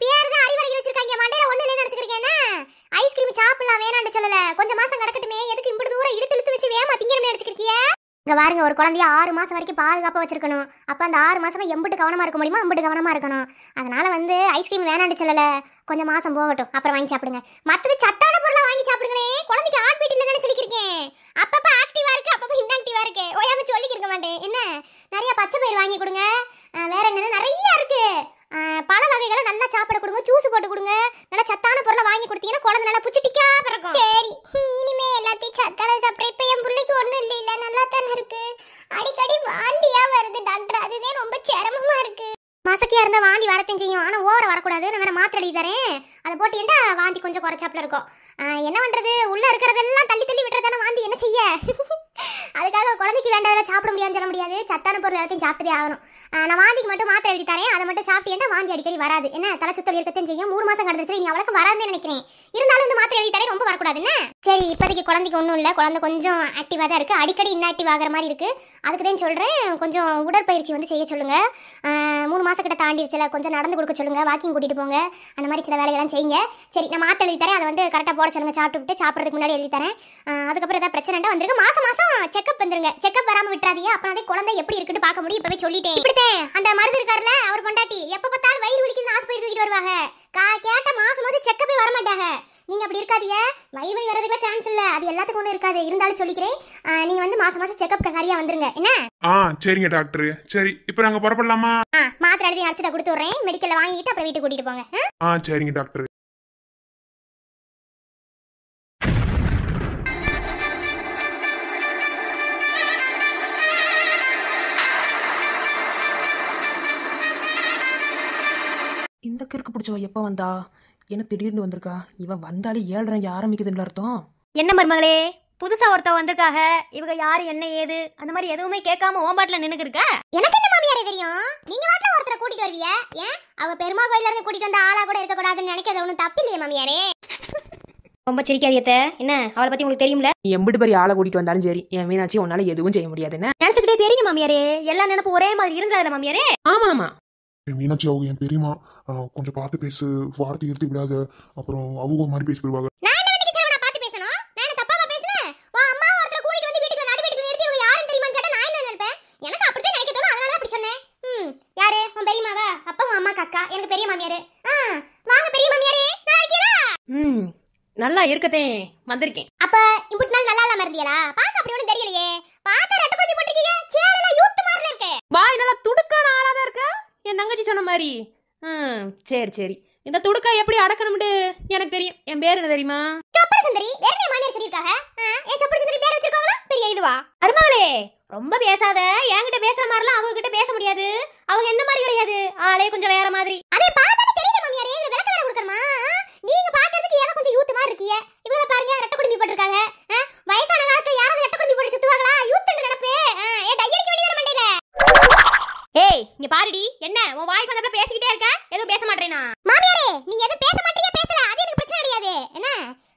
[SPEAKER 1] பேர் தான் அறிவறிய வச்சிருக்காங்க, மண்டையில ஒண்ணு இல்லைன்னு நினைச்சுக்கிறேன். ஐஸ்கிரீம் சாப்பிடலாம் வேணான்னு சொல்லல, கொஞ்சம் மாசம் கிடக்கட்டுமே, எதுக்கு இப்படி தூரம் இழுத்து வச்சு வேமா திங்கணும்னு நினைச்சுக்கிறியா? இங்க பாருங்க, ஒரு குழந்தைய 6 மாசம் வரைக்கும் பாதுகாப்பா வச்சிருக்கணும். அப்ப அந்த 6 மாசமா எம்பிட்டு கவனமா இருக்க முடியுமோ அம்பிட்டு கவனமா இருக்கணும். அதனால வந்து ஐஸ்கிரீம் வேணான்னு சொல்லல, கொஞ்சம் மாசம் போகட்டும், அப்புறம் வாங்கி சாப்பிடுங்க. மத்தது சத்தான பொருளா வாங்கி சாப்பிடுங்களே. குழந்தைக்கு ஹார்ட் பீட் இல்லைன்னு சொல்லிக்கிறேன். அப்பப்ப ஆக்டிவா இருக்கு, அப்பப்ப இன்ஆக்டிவா இருக்கு. ஓயாம சொல்லிக்கிருக்க மாட்டேன். என்ன நிறைய பச்சை பயிர் வாங்கி கொடுங்க. வேற என்ன நிறைய இருக்கு. பழ வகைகளை நல்லா சாப்பிட கொடுங்க, ஜூஸ் போட்டு கொடுங்க. நல்லா சத்தான பொருளை வாங்கி கொடுத்தீங்கன்னா குழந்தை நல்லா புச்சிட்டிக்கா பிறக்கும். சரி, இனிமே எல்லாத்தையும் சத்தான சாப்பிட. இப்ப என் பிள்ளைக்கு ஒண்ணும் இல்ல, நல்லா தானே இருக்கு. அடிக்கடி வாந்தியா வருது டாக்டர், அதுதான் ரொம்ப சிரமமா இருக்கு. மசக்கியா இருந்தா வாந்தி வரத்தையும் செய்யும், ஆனா ஓவர வரக்கூடாது. நான் வேற மாத்திரை எழுதி தரேன், அதை போட்டீங்கன்னா வாந்தி கொஞ்சம் குறைச்சாப்புல இருக்கும். என்ன பண்றது, உள்ள இருக்கிறதெல்லாம் தள்ளி தள்ளி விட்டுறதான வாந்தி, என்ன செய்ய? அதுக்காக குழந்தைக்கு வேண்டதெல்லாம் சாப்பிட முடியாதுன்னு சொல்ல முடியாது. சத்தான பொருள் எல்லாத்தையும் சாப்பிட்டே ஆகணும். நான் வாந்திக்கு மட்டும் மாத்திரை எழுதி தரேன், அதை மட்டும் சாப்பிட்டேன்னா வாந்தி அடிக்கடி வராது. என்ன தலை சுத்தல் இருக்கத்தையும் செய்யும். 3 மாசம் கடந்துச்சு, நீ அவளுக்கு வராதுன்னு நினைக்கிறேன். இருந்தாலும் இந்த மாத்திரை எழுதி தரேன், ரொம்ப வரக்கூடாதுன்னு. சரி, இப்போதைக்கு குழந்தைக்கு ஒன்றும் இல்லை, குழந்தை கொஞ்சம் ஆக்டிவாக தான் இருக்குது, அடிக்கடி இன்ஆக்டிவ் ஆகிற மாதிரி இருக்குது. அதுக்கு தான் சொல்கிறேன், கொஞ்சம் உடற்பயிற்சி வந்து செய்ய சொல்லுங்கள். 3 மாதம் கிட்ட தாண்டிடுச்சுல, கொஞ்சம் நடந்து கொடுக்க சொல்லுங்கள், வாக்கிங் கூட்டிகிட்டு போங்க, அந்த மாதிரி சில வேலையெல்லாம் செய்யுங்க. சரி, நான் மாத்திரை எழுதி தரேன், அதை வந்து கரெக்டாக போட சொல்லுங்கள், சாப்பிட்டு சாப்பிட்றதுக்கு முன்னாடி எழுதி தரேன். அதுக்கப்புறம் ஏதாவது பிரச்சனைண்டா வந்துருக்கு, மாதம் செக்கப் வந்துருங்க. செக்கப் வராமல் விட்டுறாதீங்க, அப்போ அதே குழந்தை எப்படி இருக்குன்னு பார்க்க முடியும். இப்போவே சொல்லிட்டேன். இப்படித்தேன் அந்த மருந்து இருக்காருல, அவர் பொண்டாட்டி எப்போ பார்த்தாலும் வயிறு வலிக்குதுன்னு ஆஸ்பத்திரி தூக்கிட்டு வருவாங்க. கேட்ட மாசம் செக்கப்பே வர மாட்டாங்க. நீங்க அப்படி இருக்காதீங்க, வயிறு வலி வரதுக்கு சான்ஸ் இல்ல, அது எல்லாத்துக்கும் ஒன்றும் இருக்காது. இருந்தாலும் சொல்லிக்கிறேன், நீங்க வந்து மாசம் செக்கப் சரியா வந்துருங்க. என்ன?
[SPEAKER 2] சரிங்க டாக்டர். சரி, இப்போ நாங்க புறப்படலாமா?
[SPEAKER 1] மாத்திரை எழுதி அடிச்சுட்டு கொடுத்து விடுறேன், மெடிக்கல்ல வாங்கிட்டு அப்புறம் வீட்டுக்கு கூட்டிட்டு போங்க.
[SPEAKER 2] சரிங்க டாக்டர்.
[SPEAKER 5] இந்த கிறுக்கு பிடிச்சவ எப்போ வந்தா? என்ன திடீர்னு வந்திருக்கா? இவன் வந்தாலே 7:30 ஆரம்பிக்குதுன்னு அர்த்தம்.
[SPEAKER 6] என்ன மருமகளே, புதுசா ஒருத்தவ வந்திருக்காக. இவங்க யாரு என்ன ஏது அந்த மாதிரி எதுவுமே கேட்காம ஓம்பாட்டில் நின்னுக்கு இருக்க.
[SPEAKER 1] எனக்கு என்ன மாமியாரே தெரியும்? நீங்க வாட்டில ஒருத்தரை கூட்டிட்டு வருவிய, ஏன் அவ பெருமா கோயில இருந்து கூட்டிட்டு வந்த ஆளா கூட இருக்க கூடாதுன்னு நினைக்கிறது ஒன்றும் தப்பு இல்லையே மாமியாரே.
[SPEAKER 6] ரொம்ப சிரிக்காதியத்த. என்ன அவளை பத்தி உங்களுக்கு தெரியும்ல?
[SPEAKER 5] நீ எம்பிட்டு பெரிய ஆளை கூட்டிட்டு வந்தாலும் சரி, என் மீனாட்சி உன்னால எதுவும் செய்ய முடியாதுன்னு
[SPEAKER 6] நினைச்சுக்கிட்டே தெரியுங்க மாமியாரே. எல்லா நினைப்பு ஒரே மாதிரி இருந்ததுல மாமியாரே.
[SPEAKER 5] ஆமா ஆமா,
[SPEAKER 2] மீனாட்சி அவங்க என் பெரியமா, கொஞ்சம் பார்த்து பேசு, வார்த்தை எடுத்து விடாத, அப்புறம் அவங்க மாதிரி பேசி போடுவாங்க.
[SPEAKER 6] நல்லா இருக்கதே வந்திருக்கேன்.
[SPEAKER 1] அப்ப இம்புட் நாள் நல்லா இல்லாம இருந்தியலா? பாக்க அப்படி ஒண்ணும் தெரியலையே. பாத்த ரெட்ட குழம்பி போட்டுருக்கீங்க, சேலல யூத் மாதிரில இருக்கு.
[SPEAKER 6] வாய் நல்லா துடுக்கான ஆளா தான் இருக்க, என் தங்கச்சி சொன்ன மாதிரி. சரி சரி, இந்த துடுக்கை எப்படி அடக்கணும்னு எனக்கு தெரியும். என் பேர் என்ன தெரியுமா?
[SPEAKER 1] சப்பர சுந்தரி. வேற என்ன மாமியார் சொல்லிருக்காங்க? ஏன் சப்பர சுந்தரி பேர் வச்சிருக்காங்களா? பெரிய இதுவா?
[SPEAKER 6] அருமாளே, ரொம்ப பேசாத. என்கிட்ட பேசுற மாதிரிலாம் அவங்க கிட்ட பேச முடியாது. அவங்க என்ன மாதிரி கிடையாது, ஆளே கொஞ்சம் வேற மாதிரி.
[SPEAKER 1] அதே பார்த்தாலே தெரியுது மாமியாரே. இதுல விளக்க வேற கொடுக்கறமா? நீங்க பாக்கிறதுக்கு ஏதோ கொஞ்சம் யூத் மாதிரி இருக்கீங்க. இவங்கள பாருங்க, ரெட்டை குடுமி போட்டுருக்காங்க. வயசான காலத்துல யாராவது ரெட்டை குடுமி போட்டு சுத்துவாங்களா? யூத் நினைப்பு. ஏன் டை அடிக்க வேண்டியது மண்டையில.
[SPEAKER 6] ஏய், இங்க பாருடி. என்ன உன் வாய்க்கு வந்தப்பல பேசிக்கிட்டே இருக்க? எதுவும் பேச மாட்டேனா?
[SPEAKER 1] மாமியாரே, நீங்க எதுவும் பேச மாட்டீங்க, பேசல. அது எனக்கு பிரச்சனை கிடையாது. என்ன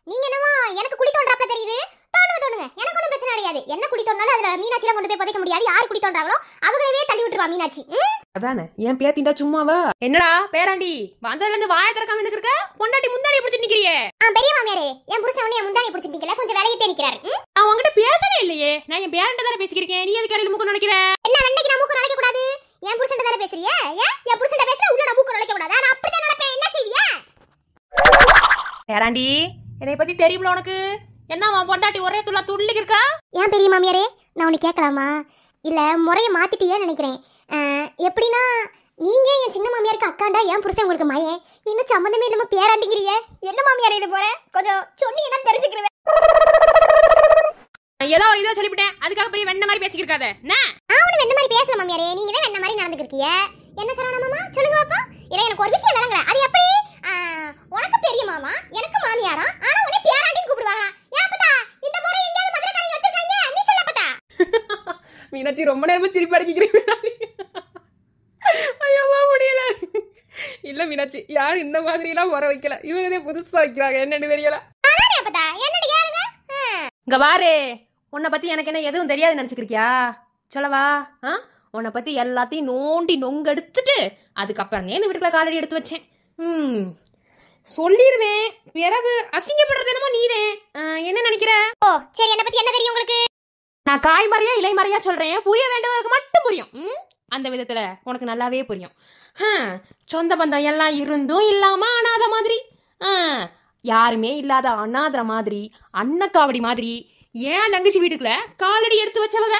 [SPEAKER 1] நீங்க என்னமோ எனக்கு குடி தோன்றாப்ல தெரியுது. தோணுங்க. எனக்கு ஒன்றும் பிரச்சனை கிடையாது. என்ன குடி தோணாலும் அதுல மீனாட்சியில கொண்டு போய் புதைக்க முடியாது. யார் குடி தோன்றாங்களோ அவங்களவே தள்ளி விட்டுருவா மீனாட்சி.
[SPEAKER 5] அதானே ஏன் பேத்தின்டா சும்மாவா?
[SPEAKER 6] என்னடா பேராண்டி, வந்ததுல இருந்து வாயை திறக்காம நிக்கிறக்க? பொண்டாட்டி முந்தாடி பிடிச்சு நிக்கிறியே.
[SPEAKER 1] பெரிய மாமியாரே, என் புருஷன் ஒண்ணு என் முந்தானி பிடிச்சிட்டு நிக்கல, கொஞ்சம் விலகிட்டே நிக்கிறாரு.
[SPEAKER 6] நான் உன்கிட்ட பேசவே இல்லையே. நான் என் பேரண்ட தானே பேசிக்கிறேன். நீ எதுக்கு அறையில மூக்க நினைக்கிற?
[SPEAKER 1] என்ன வெண்ணைக்கு நான் மூக்கு நுழைக்க கூடாது? என் புருஷன் தானே பேசுறியே. ஏன் என் புருஷன் பேசுற உள்ள நான் மூக்கு நுழைக்க கூடாது? நான் அப்படிதான் நடப்பேன். என்ன செய்வியா?
[SPEAKER 6] பேராண்டி, என்னை பத்தி தெரியுமில உனக்கு? என்ன உன் பொண்டாட்டி ஒரே துள்ளிக்கு இருக்கா?
[SPEAKER 1] ஏன் பெரிய மாமியாரே, நான் உன்னை கேட்கலாமா? இல்ல முறையை மாத்திட்டியே நினைக்கிறேன். எப்படின்னா, நீங்க என் சின்ன மாமியாருக்கு அக்காண்டா, என் புருஷன் உங்களுக்கு மயன். இன்னும் சம்மந்தமே இல்லாம பேராண்டிங்கிறிய. என்ன மாமியாரே இது போற? கொஞ்சம் சொன்னீங்கன்னா தெரிஞ்சுக்கிறேன்.
[SPEAKER 6] ஏதோ ஒரு இதை சொல்லிவிட்டேன். அதுக்காக பெரிய வெண்ண மாதிரி பேசிக்கிருக்காத.
[SPEAKER 1] அவனு வெண்ண மாதிரி பேசல மாமியாரே. நீங்க தான் வெண்ண மாதிரி நடந்துக்கிறிய. என்ன சொல்லணும் மாமா? சொல்லுங்க பாப்பா. இல்ல எனக்கு ஒரு விஷயம் விளங்கல. அது எப்படி? உனக்கு பெரிய மாமா, எனக்கு மாமியாரா, ஆனா உன்னை பேராண்டின்னு கூப்பிடுவாங்க. ஏன் பத்தா இந்த முறை எங்கயாவது மதுரக்காரங்க வச்சிருக்காங்க? நீ சொல்ல பத்தா.
[SPEAKER 5] மீனாட்சி ரொம்ப நேரமா சிரிப்பு அடிக்கிறீங்க. ஐயோவா முடியல. இல்ல மீனாட்சி, யாரும் இந்த மாதிரி எல்லாம் வர வைக்கல. இவங்க புதுசா வைக்கிறாங்க, என்னன்னு தெரியல.
[SPEAKER 1] அதானே பத்தா, என்னன்னு கேளுங்க.
[SPEAKER 6] இங்க பாரு, உன்னை பத்தி எனக்கு என்ன எதுவும் தெரியாது நினைச்சுக்கிறியா? சொல்லவா? உன்னை பத்தி எல்லாத்தையும் நோண்டி நொங்கெடுத்துட்டு அதுக்கப்புறம் இந்த வீட்டுக்குள்ள காலடி எடுத்து வச்சேன். சொல்லிடுவேன். பிறகு அசிங்கப்படுறது என்னமோ நீதே. என்ன நினைக்கிற?
[SPEAKER 1] ஓ சரி, என்ன பத்தி என்ன தெரியும் உங்களுக்கு?
[SPEAKER 6] நான் காய் மறையா இலை மறையா சொல்றேன். புரிய வேண்டியவருக்கு மட்டும் புரியும். அந்த விதத்துல உனக்கு நல்லாவே புரியும். சொந்த பந்தம் எல்லாம் இருந்தும் இல்லாம அனாத மாதிரி, யாருமே இல்லாத அனாத மாதிரி, அன்னக்காவடி மாதிரி ஏன் தங்கச்சி வீட்டுக்குள்ள காலடி எடுத்து வச்சவங்க.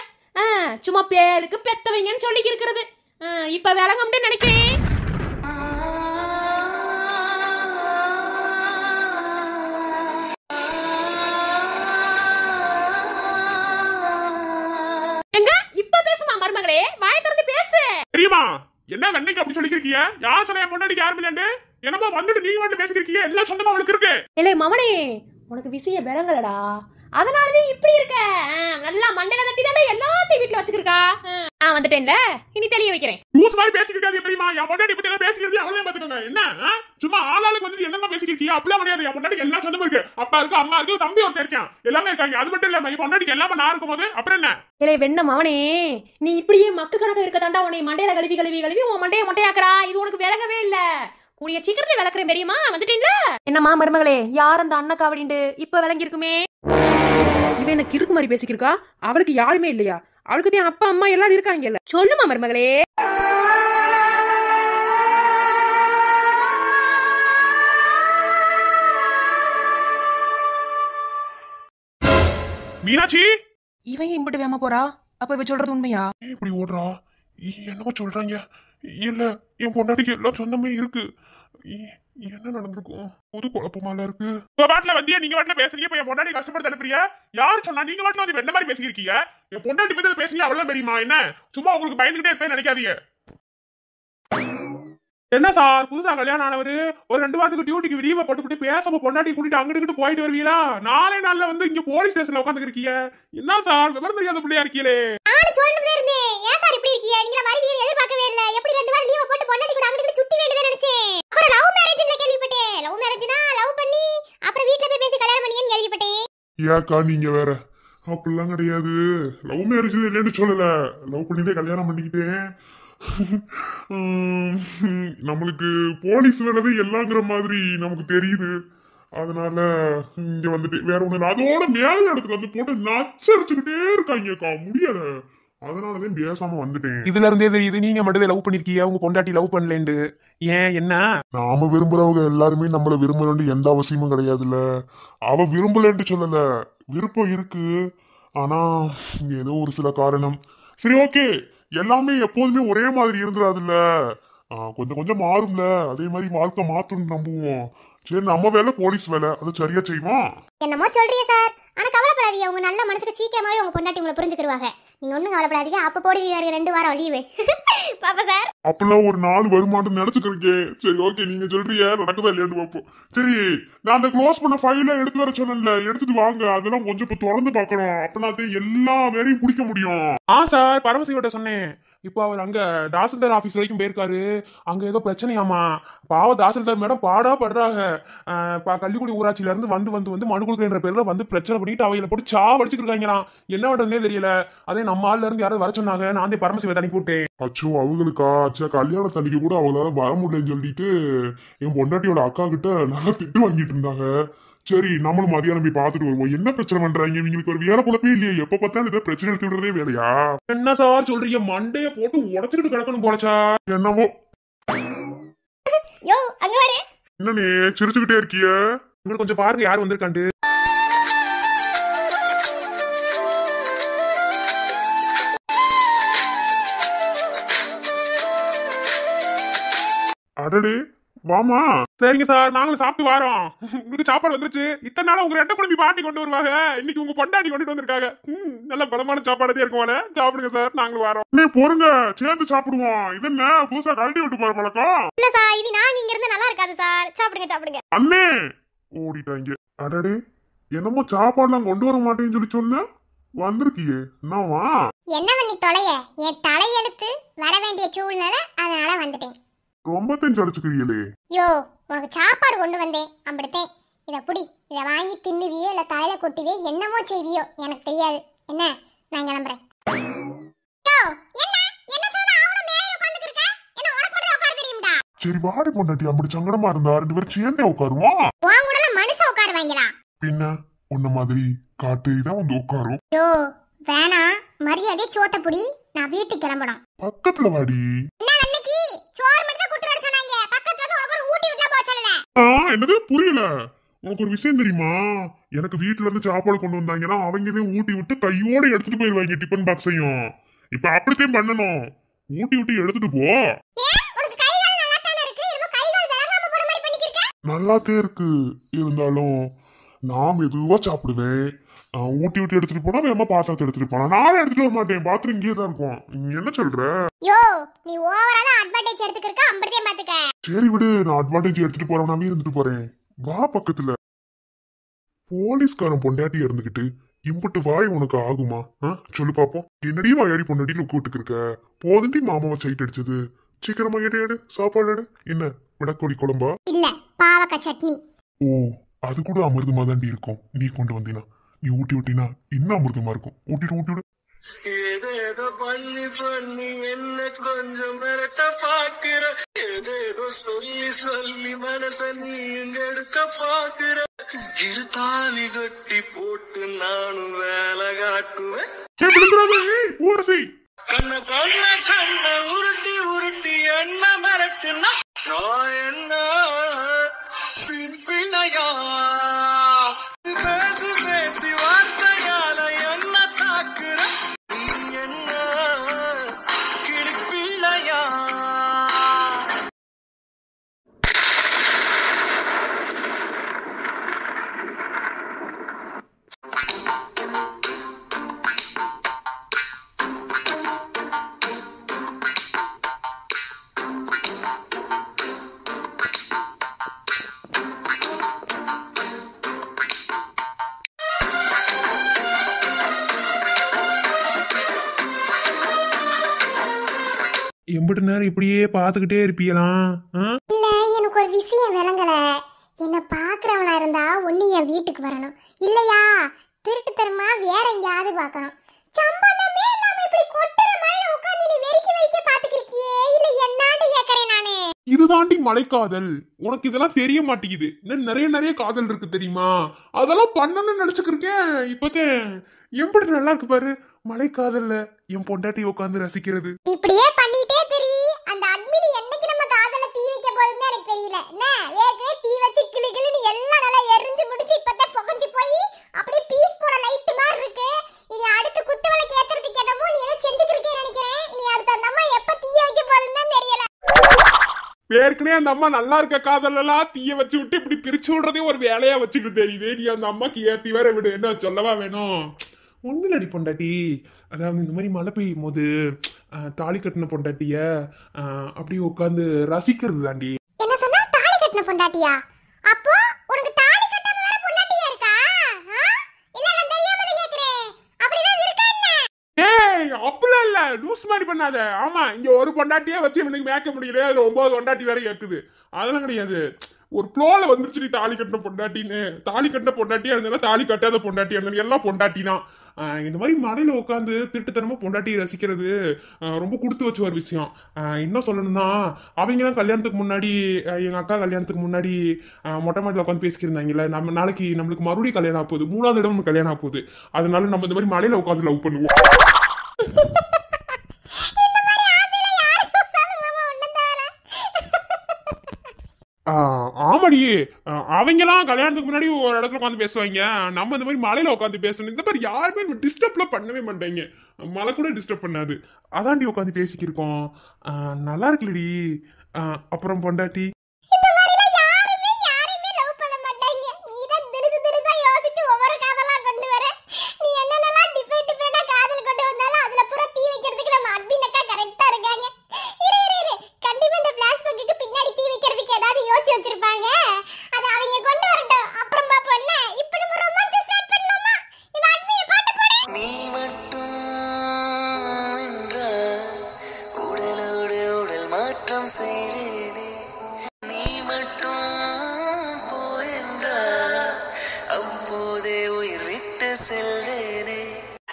[SPEAKER 6] சும்மா பேருக்கு பெத்தவங்கன்னு சொல்லி இருக்கிறது. இப்ப விளங்கம்னு நினைக்கிறேன். எங்க இப்ப பேசுமா மருமகளே? வாய் திறந்து பேசு.
[SPEAKER 2] தெரியுமா என்ன வெண்ணைக்கு அப்படி சொல்லிருக்கீங்க? யார் சொன்ன என் பொண்டாட்டிக்கு யாரும் இல்லைன்னு? என்னமா வந்துட்டு நீங்க வந்து பேசிக்கிறீங்க? எல்லாம் சொந்தமா அவளுக்கு இருக்கு.
[SPEAKER 6] இல்லை மவனே, உனக்கு விஷயம் விளங்கலடா. அதனாலதான் இப்படி இருக்க. நல்லா மண்டையில தட்டி தானே எல்லாத்தையும் வீட்டுல வச்சுக்கிருக்கா. வந்துட்டேன்ல, இனி தெளிய வைக்கிறேன்.
[SPEAKER 2] லூஸ் மாதிரி பேசிக்கிறது தெரியுமா? என் பொண்டாட்டி பத்தி எல்லாம் பேசிக்கிறது அவ்வளவு பாத்துக்கோங்க. என்ன சும்மா ஆளாளுக்கு வந்துட்டு என்னமா பேசிக்கிறீங்க? அப்படிலாம் கிடையாது. என் பொண்டாட்டிக்கு எல்லாம் சொந்தமா இருக்கு. அப்பா இருக்கு, அம்மா இருக்கு, தம்பி ஒருத்தர் இருக்கான், எல்லாமே இருக்காங்க. அது மட்டும் இல்ல, என் பொண்டாட்டிக்கு எல்லாமே நான் இருக்கும் போது அப்புறம் என்ன?
[SPEAKER 6] இல்லை வெண்ண மவனே, நீ இப்படியே மக்கு கணக்கு இருக்கதாண்டா உன்னை மண்டையில கழுவி கழுவி கழுவி உன் மண்டைய மொட்டையாக்குறா. இது உனக்கு விளங்கவே இல்ல. கூடிய சீக்கிரத்தை விளக்குறேன் பெரியமா. வந்துட்டீங்களா? என்னம்மா மருமகளே, யார் அந்த அண்ணக்காவடிண்டு இப்ப விளங்கி இருக்குமே?
[SPEAKER 5] இவன் எனக்கு இருக்கு மாதிரி பேசிக்கிருக்கா. அவளுக்கு யாருமே இல்லையா? அவளுக்கு தான் அப்பா அம்மா எல்லாரும் இருக்காங்கல்ல.
[SPEAKER 6] சொல்லுமா மருமகளே.
[SPEAKER 2] மீனாட்சி,
[SPEAKER 5] இவன் இம்பிட்டு வேமா போறா? அப்ப இவ சொல்றது உண்மையா?
[SPEAKER 2] இப்படி ஓடுறா? என்னமோ சொல்றாங்க. இல்ல, என் பொண்டாட்டிக்கு எல்லாம் சொந்தமே இருக்கு. என்ன நடந்திருக்கும்? புது குழப்பமால இருக்கு. உங்க பாட்டுல வந்தியா? நீங்க பாட்டுல பேசுறீங்க. இப்ப என் பொண்டாட்டி கஷ்டப்பட்டு அனுப்புறியா? யாரு சொன்னா? நீங்க பாட்டுல வந்து வெண்ண மாதிரி பேசிக்கிறீங்க. என் பொண்டாட்டி பத்தி பேசுறீங்க, அவ்வளவு தெரியுமா? என்ன சும்மா உங்களுக்கு பயந்துகிட்டே இருப்பேன்னு நினைக்காதீங்க. என்ன சார், புதுசா கல்யாணம் ஆனவரு ஒரு 2 வாரத்துக்கு டியூட்டிக்கு விரிவ போட்டு பேசாம பொண்டாட்டி கூட்டிட்டு அங்கிட்டு போயிட்டு வருவீங்களா? 4 நாள்ல வந்து இங்க போலீஸ் ஸ்டேஷன்ல உட்காந்துட்டு இருக்கீங்க. என்ன சார், விவரம் தெரியாத பிள்ளையா இருக்கீங்களே.
[SPEAKER 1] நான் சொல்லிட்டே இருந்தேன். ஏன் சார் இப்படி இருக்கீங்க? நீங்க வருவீங்க எதிர்பார்க்கவே இல்ல. எப்படி 2 வாரம் லீவ் போட்டு பொண்டாட்டி கூட அங்கிட்டு சுத்தி வேண்டியதா நினைச்சேன். அப்புறம் லவ் மேரேஜ்னு கேள்விப்பட்டேன். லவ் மேரேஜ்னா லவ் பண்ணி அப்புறம் வீட்ல போய் பேசி கல்யாணம் பண்ணியேன்னு கேள்விப்பட்டேன்.
[SPEAKER 2] ஏக்கா நீங்க வேற. அப்படிலாம் கிடையாது. லவ் மேரேஜ் இல்லைன்னு சொல்லல. லவ் பண்ணிட்டே கல்யாணம் பண்ணிக்கிட்டேன். நம்மளுக்கு போலீஸ் வேலை எல்லாங்கிற மாதிரி நமக்கு தெரியுது. அதனால இங்க வந்துட்டு வேற ஒண்ணு. அதோட மேல இடத்துல வந்து போட்டு நச்சரிச்சுக்கிட்டே இருக்காங்கக்கா, முடியல. அதனாலதான் பேசாம வந்துட்டேன்.
[SPEAKER 7] இதுல இருந்தே தெரியுது நீங்க மட்டும் லவ் பண்ணிருக்கீங்க, உங்க பொண்டாட்டி லவ் பண்ணலேண்டு. ஏன் என்ன?
[SPEAKER 2] நாம விரும்புறவங்க எல்லாருமே நம்மள விரும்ப வேண்டிய எந்த அவசியமும் கிடையாதுல்ல. அவ விரும்பலன்ட்டு சொல்லல, விருப்பம் இருக்கு. ஆனா ஏதோ ஒரு சில காரணம். சரி ஓகே, எல்லாமே எப்போதுமே ஒரே மாதிரி இருந்துடாதுல்ல. கொஞ்சம் கொஞ்சம் மாறும்ல, அதே மாதிரி வாழ்க்கை மாத்தணும் நம்புவோம். சரி, நம்ம வேலை போலீஸ் வேலை, அது சரியா செய்வோம்.
[SPEAKER 1] என்னமோ சொல்றீங்க சார், ஆனா கவலைப்படாதீங்க, உங்க நல்ல மனசுக்கு சீக்கிரமாவே உங்க பொண்டாட்டி உங்களை புரிஞ்சுக்கிடுவாங்க. நீங்க ஒண்ணும் கவலைப்படாதீங்க, அப்ப போடுவீங்க 2 வாரம் லீவு. பாப்பா சார்,
[SPEAKER 2] அப்பெல்லாம் ஒரு 4 வருமானம் நினைச்சுக்கிறீங்க. சரி, ஓகே, நீங்க சொல்றீங்க, நடக்குதா இல்லையான்னு பார்ப்போம். சரி, நான் அந்த க்ளோஸ் பண்ண ஃபைல எடுத்து வர சொன்னேன்ல, எடுத்துட்டு வாங்க. அதெல்லாம் கொஞ்சம் இப்ப திறந்து பார்க்கணும், அப்பனா எல்லா வேலையும் பிடிக்க முடியும்.
[SPEAKER 7] சார் பரமசிவட்ட சொன்னேன். இப்போ அவர் அங்க தாசில்தார் ஆபீஸ் வரைக்கும் போயிருக்காரு. அங்க ஏதோ பிரச்சனையாமா. பாவ தாசில்தார் மேடம் பாடா படுறாங்க. கள்ளிக்குடி ஊராட்சியில இருந்து வந்து வந்து வந்து மனு கொடுக்குற பேர்ல வந்து பிரச்சனை பண்ணிட்டு அவையில போட்டு சாவடிச்சுருக்காங்களாம். என்ன பண்றதுனே தெரியல. அதே நம்ம ஆள்ல இருந்து யாராவது வர சொன்னாங்க. நான் தான் பரமசிவத்தை அனுப்பி விட்டேன்.
[SPEAKER 2] அச்சோ, அவங்களுக்கா? அச்சா, கல்யாண தண்ணிக்கு கூட அவங்களால வர முடியலன்னு சொல்லிட்டு என் பொண்டாட்டியோட அக்கா கிட்ட நல்லா திட்டு வாங்கிட்டு இருந்தாங்க. சரி, நம்மளும் மதியானம் போய் பார்த்துட்டு வருவோம். என்ன பிரச்சனை பண்றாங்க இவங்களுக்கு? ஒரு வேலை பொழப்பே இல்லையே, எப்ப பார்த்தாலும் ஏதோ பிரச்சனை எடுத்து விடுறதே வேலையா?
[SPEAKER 7] என்ன சார் சொல்றீங்க? மண்டைய போட்டு உடச்சிட்டு கிடக்கணும் போலச்சா.
[SPEAKER 2] என்னவோ.
[SPEAKER 1] யோ அங்க வாரு.
[SPEAKER 2] என்னனே சிரிச்சுக்கிட்டே இருக்கிய?
[SPEAKER 7] உங்களுக்கு கொஞ்சம் பாருங்க யார் வந்திருக்காண்டு.
[SPEAKER 2] அடடே, வாமா.
[SPEAKER 7] சரிங்க சார், நாங்களும் சாப்பிட்டு வரோம். உங்களுக்கு சாப்பாடு வந்துருச்சு. இத்தனை நாளா உங்க 2 குழம்பி பாட்டி கொண்டு வருவாங்க. இன்னைக்கு உங்க பொண்டாட்டி கொண்டுட்டு வந்திருக்காங்க. நல்ல பலமான சாப்பாடே இருக்குவானே. சாப்பிடுங்க சார், நாங்களும் வரோம்.
[SPEAKER 2] நீ போருங்க, சேர்ந்து சாப்பிடுவோம். இது என்ன புதுசா கழட்டி விட்டு போற பழக்கம்?
[SPEAKER 1] இல்ல சார், இது நாங்க இங்க இருந்து நல்லா இருக்காது சார். சாப்பிடுங்க சாப்பிடுங்க.
[SPEAKER 2] அண்ணே ஓடிட்டாங்க. அடடே, என்னமோ சாப்பாடுலாம் கொண்டு வர மாட்டேன்னு சொல்லி சொன்ன, வந்திருக்கியே, என்னவா?
[SPEAKER 1] என்ன பண்ணி தொலைய, என் தலையெழுத்து வர வேண்டிய சூழ்நிலை, அதனால வந்துட்டேன்.
[SPEAKER 2] ரொம்ப தெரிஞ்சடிச்சுக்கிறீங்களே.
[SPEAKER 1] யோ, உனக்கு சாப்பாடு கொண்டு வந்தேன், அப்படித்தேன். இதை புடி, இதை வாங்கி தின்னுவியோ இல்ல தலையில கொட்டுவியோ, என்னமோ செய்வியோ எனக்கு தெரியாது. என்ன, நான் கிளம்புறேன். யோ, என்ன என்ன சொன்னா அவன மேல உட்கார்ந்துட்டு இருக்க? என்ன உனக்கு மட்டும் உட்கார தெரியும்டா?
[SPEAKER 2] சரி, வாடி பொண்டாட்டி, அப்படி சங்கடமா இருந்தா 2 பேரும் சேர்ந்தே உட்காருவோம்.
[SPEAKER 1] உன் கூடல மனுஷன் உட்காருவாங்களா?
[SPEAKER 2] பின்ன உன்ன மாதிரி காட்டேரி தான் வந்து உட்காரும்.
[SPEAKER 1] யோ, வேணா, மரியாதை சோத்த புடி, நான் வீட்டுக்கு கிளம்பணும்.
[SPEAKER 2] பக்கத்துல வாடி.
[SPEAKER 1] என்ன அன்னைக்கு சோறு மட்டும் தான் கொடுத்துட்டு வர சொன்னாங்க, பக்கத்துல வந்து உனக்கு ஒரு ஊட்டி விட்டா போக சொல்லல.
[SPEAKER 2] என்னது புரியல? உனக்கு ஒரு விஷயம் தெரியுமா? எனக்கு வீட்டுல இருந்து சாப்பாடு கொண்டு வந்தாங்கன்னா அவங்கதான் ஊட்டி விட்டு கையோட எடுத்துட்டு போயிருவாங்க டிபன் பாக்ஸையும். இப்ப அப்படித்தான் பண்ணணும். ஊட்டி விட்டு எடுத்துட்டு போ.
[SPEAKER 1] ஏன் உனக்கு கை கால் நல்லா தான இருக்கு, என்னமோ கை கால் விலகாம போற மாதிரி பண்ணிக்கிருக்க?
[SPEAKER 2] நல்லாத்தே இருக்கு, இருந்தாலும் நான் மெதுவா சாப்பிடுவேன். ஊட்டி விட்டு எடுத்துட்டு போனா வேமா பாத்திரத்தை எடுத்துட்டு போனா, நானே எடுத்துட்டு வர மாட்டேன். பாத்திரம் இங்கே தான் இருக்கும். நீ என்ன சொல்ற?
[SPEAKER 1] யோ, நீ ஓவரா தான் அட்வான்டேஜ் எடுத்துக்கறக்க, அம்பர்தே பாத்துக்க.
[SPEAKER 2] சரி விடு, நான் அட்வான்டேஜ் எடுத்துட்டு போறவனாவே இருந்துட்டு போறேன். வா பக்கத்துல. போலீஸ்காரன் பொண்டாட்டி இருந்துகிட்டு இம்புட்டு வாய் உனக்கு ஆகுமா? சொல்லு பாப்போம். என்னடி வாயாடி பொண்டாட்டி லுக்கு இருக்க? போதுண்டி மாமாவை சைட் அடிச்சது. சீக்கிரமா எடு, சாப்பாடு எடு. என்ன விடக்கோடி குழம்பா?
[SPEAKER 1] இல்ல, பாவக்காய் சட்னி.
[SPEAKER 2] ஓ, அது கூட அமிர்தமா தாண்டி இருக்கும். நீ கொண்டு வந்தீனா, நீ ஊட்டி விட்டினா இன்னும் அமிர்தமா இருக்கும். ஊட்டிடு.
[SPEAKER 3] ஏதேதோ பண்ணி பண்ணி என்ன கொஞ்சம் மிரட்ட பாக்குற, ஏதேதோ சொல்லி சொல்லி மனச நீ எடுக்க பாக்குற. இரு தாலி கட்டி போட்டு நானும் வேலை காட்டுவேன். கண்ண கண்ண கண்ண உருட்டி உருட்டி என்ன மிரட்டுனா நான் என்ன பிள்ளையா? பேசி பேசி வார்த்தையால என்ன தாக்குற, நீ என்ன கிளிப்பிள்ளையா?
[SPEAKER 7] எம்பிட்டு நேரம் இப்படியே பார்த்துக்கிட்டே இருப்பீங்களாம்.
[SPEAKER 1] இல்ல, எனக்கு ஒரு விஷயம் விளங்கல. என்ன பாக்குறவனா இருந்தா ஒண்ணு என் வீட்டுக்கு வரணும், இல்லையா திருட்டு தரமா வேற எங்கயாவது பார்க்கணும். சம்பந்தமே இல்லாம இப்படி கொட்டுற மாதிரி உட்கார்ந்து நீ வெறிக்க பாத்துக்கிறியே, இல்ல என்னான்னு கேக்குறேன் நானு.
[SPEAKER 7] இதுதாண்டி மலைக்காதல். உனக்கு இதெல்லாம் தெரிய மாட்டேங்குது. இன்னும் நிறைய காதல் இருக்கு தெரியுமா? அதெல்லாம் பண்ணணும்னு நினைச்சுக்கிருக்கேன். இப்பதே எம்பிட்டு நல்லா இருக்கு பாரு. மலைக்காதல்ல என் பொண்டாட்டி உட்காந்து ரசிக்கிறது.
[SPEAKER 1] இப்படியே பண்ணிட்டே தெரி, அந்த அட்மின் என்னைக்கு நம்ம காதல தீ வைக்க போகுதுன்னு எனக்கு தெரியல. என்ன வேர்க்கவே தீ வச்சு கிளு கிளுன்னு எல்லாம் நல்லா எரிஞ்சு முடிச்சு இப்பதான் புகஞ்சு போய் அப்படியே பீஸ் போட லைட் மாதிரி இருக்கு. இனி அடுத்து குத்து விளக்கு ஏத்துறதுக்கு என்னமோ நீ ஏதோ செஞ்சுக்கிருக்கேன்னு நினைக்கிறேன். இனி அடுத்த அந்த அம்மா எப்ப தீ வைக்க போகுதுன்னு தெரியல.
[SPEAKER 7] ஏற்கனவே அந்த அம்மா நல்லா இருக்க காதலெல்லாம் தீய வச்சு விட்டு இப்படி பிரிச்சு விடுறதே ஒரு வேலையா வச்சுக்கிட்டு தெரியுது. நீ அந்த அம்மாக்கு ஏத்தி வேற விடு, என்ன சொல்லவா வேணும்? ஒண்ணுலடி பொண்டாட்டி, அதாவது இந்த மாதிரி மழை பெய்யும் போது தாலி கட்டின பொண்டாட்டிய அப்படியே உட்காந்து ரசிக்கிறது தாண்டி.
[SPEAKER 1] என்ன சொன்னா? தாலி கட்டின பொண்டாட்டியா? அப்போ உனக்கு தாலி கட்டாம வேற பொண்டாட்டியா இருக்கா? இல்ல நான் தெரியாம கேக்குறேன். அப்படிதான் இருக்கா என்ன?
[SPEAKER 7] ஏய் அப்படிலாம் இல்ல, லூஸ் மாதிரி பண்ணாத. ஆமா, இங்க ஒரு பொண்டாட்டியே வச்சு இவனுக்கு மேய்க்க முடியல, அதுல 9 பொண்டாட்டி வேற கேக்குது. அதெல்லாம் கிடையாது. ஒரு ப்ளோல வந்துருச்சு தாலி கட்டின பொண்டாட்டின்னு. தாலி கட்டின பொண்டாட்டியா இருந்தா தாலி கட்டாத பொண்டாட்டியா இருந்தா எல்லாம் பொண்டாட்டி தான். இந்த மாதிரி மலையில உட்காந்து திருட்டுத்தனமா பொண்டாட்டியை ரசிக்கிறது ரொம்ப கொடுத்து வச்ச ஒரு விஷயம். இன்னும் சொல்லணும்னா அவங்க தான் கல்யாணத்துக்கு முன்னாடி, எங்க அக்கா கல்யாணத்துக்கு முன்னாடி மொட்டை மாட்டில் உட்காந்து பேசிக்கிருந்தாங்கல்ல, நம்ம நாளைக்கு நம்மளுக்கு மறுபடியும் கல்யாணம் ஆக போகுது, 3வது இடம் கல்யாணம் ஆக போகுது, அதனால நம்ம இந்த மாதிரி மலையில உட்காந்து லவ் பண்ணுவோம். ஆமாடி, அவங்கெல்லாம் கல்யாணத்துக்கு முன்னாடி ஒரு இடத்துல உட்காந்து பேசுவாங்க, நம்ம இந்த மாதிரி மலையில உட்காந்து பேசணும். இந்த மாதிரி யாருமே டிஸ்டர்ப்லாம் பண்ணவே மாட்டாங்க, மழை கூட டிஸ்டர்ப் பண்ணாது. அதாண்டி உட்காந்து பேசிக்கிருக்கோம். நல்லா இருக்குல்லடி. அப்புறம் பொண்டாட்டி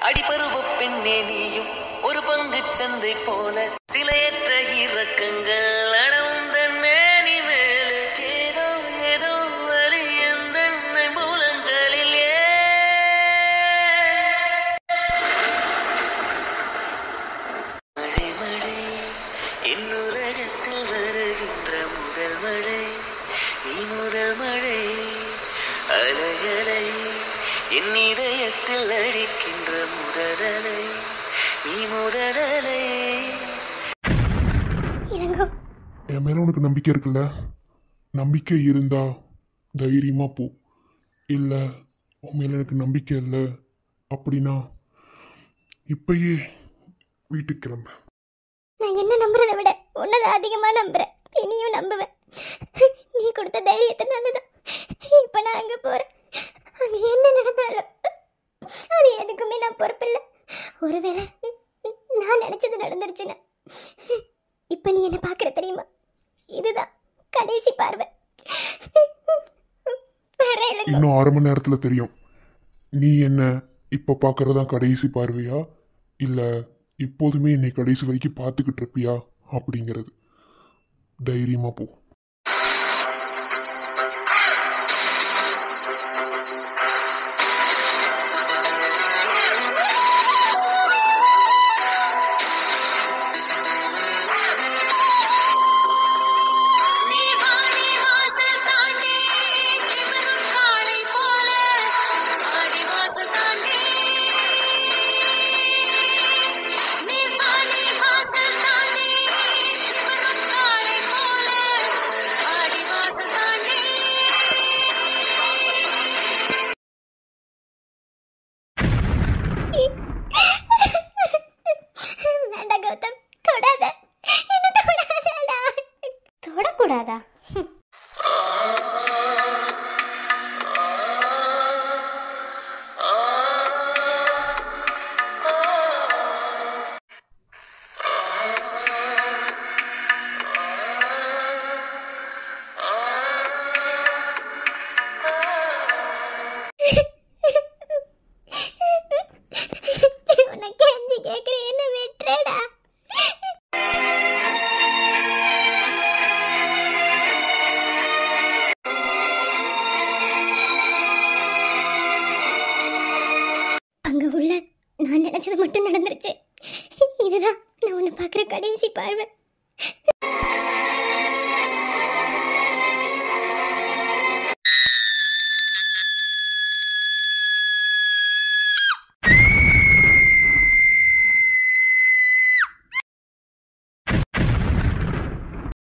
[SPEAKER 3] அடிபருவ பெண்ணே நீயும் ஒரு பங்கு சந்தை போல சிலையற்ற இறக்கங்கள் அடவுந்தன் மேனி மேலே ஏதோ ஏதோ வலி எந்த மூலங்களில் மழை மழை என்னுலகத்தில் வருகின்ற முதல் மழை நீ முதல் மழை அலை அலை என் இதயத்தில் அடிக்கின்ற முதலலை நீ முதலலை.
[SPEAKER 2] என் மேல உனக்கு நம்பிக்கை இருக்குல்ல? நம்பிக்கை இருந்தா தைரியமா போ. இல்ல உன் மேல எனக்கு நம்பிக்கை இல்லை அப்படின்னா இப்பயே வீட்டுக்கு கிளம்ப.
[SPEAKER 1] நான் என்ன நம்புறதை விட உன்னதான் அதிகமா நம்புறேன். இனியும் நம்புவேன். நீ கொடுத்த தைரியத்தினாலதான் இப்ப நான் அங்க போறேன். அங்க என்ன நடந்தாலும் அது எதுக்குமே நான் பொறுப்பில்லை. ஒருவேளை நான் நினைச்சது நடந்துருச்சுன்னா இப்ப நீ என்ன பாக்குற தெரியுமா? இதுதான் கடைசி பார்வை.
[SPEAKER 2] இன்னும் 1/2 மணி நேரத்துல தெரியும் நீ என்ன இப்ப பாக்குறதா கடைசி பார்வையா இல்ல இப்போதுமே என்னை கடைசி வரைக்கும் பார்த்துக்கிட்டு இருப்பியா அப்படிங்கிறது. தைரியமா போ.
[SPEAKER 1] தொடக்கூடாதா? உனக்கு எஞ்சி கேட்கிறேன், என்ன வெட்டுறடா. அங்க உள்ள நான் நினைச்சது மட்டும் நடந்துருச்சு. இதுதான் நான் உன்னை பார்க்குற கடைசி பார்வை.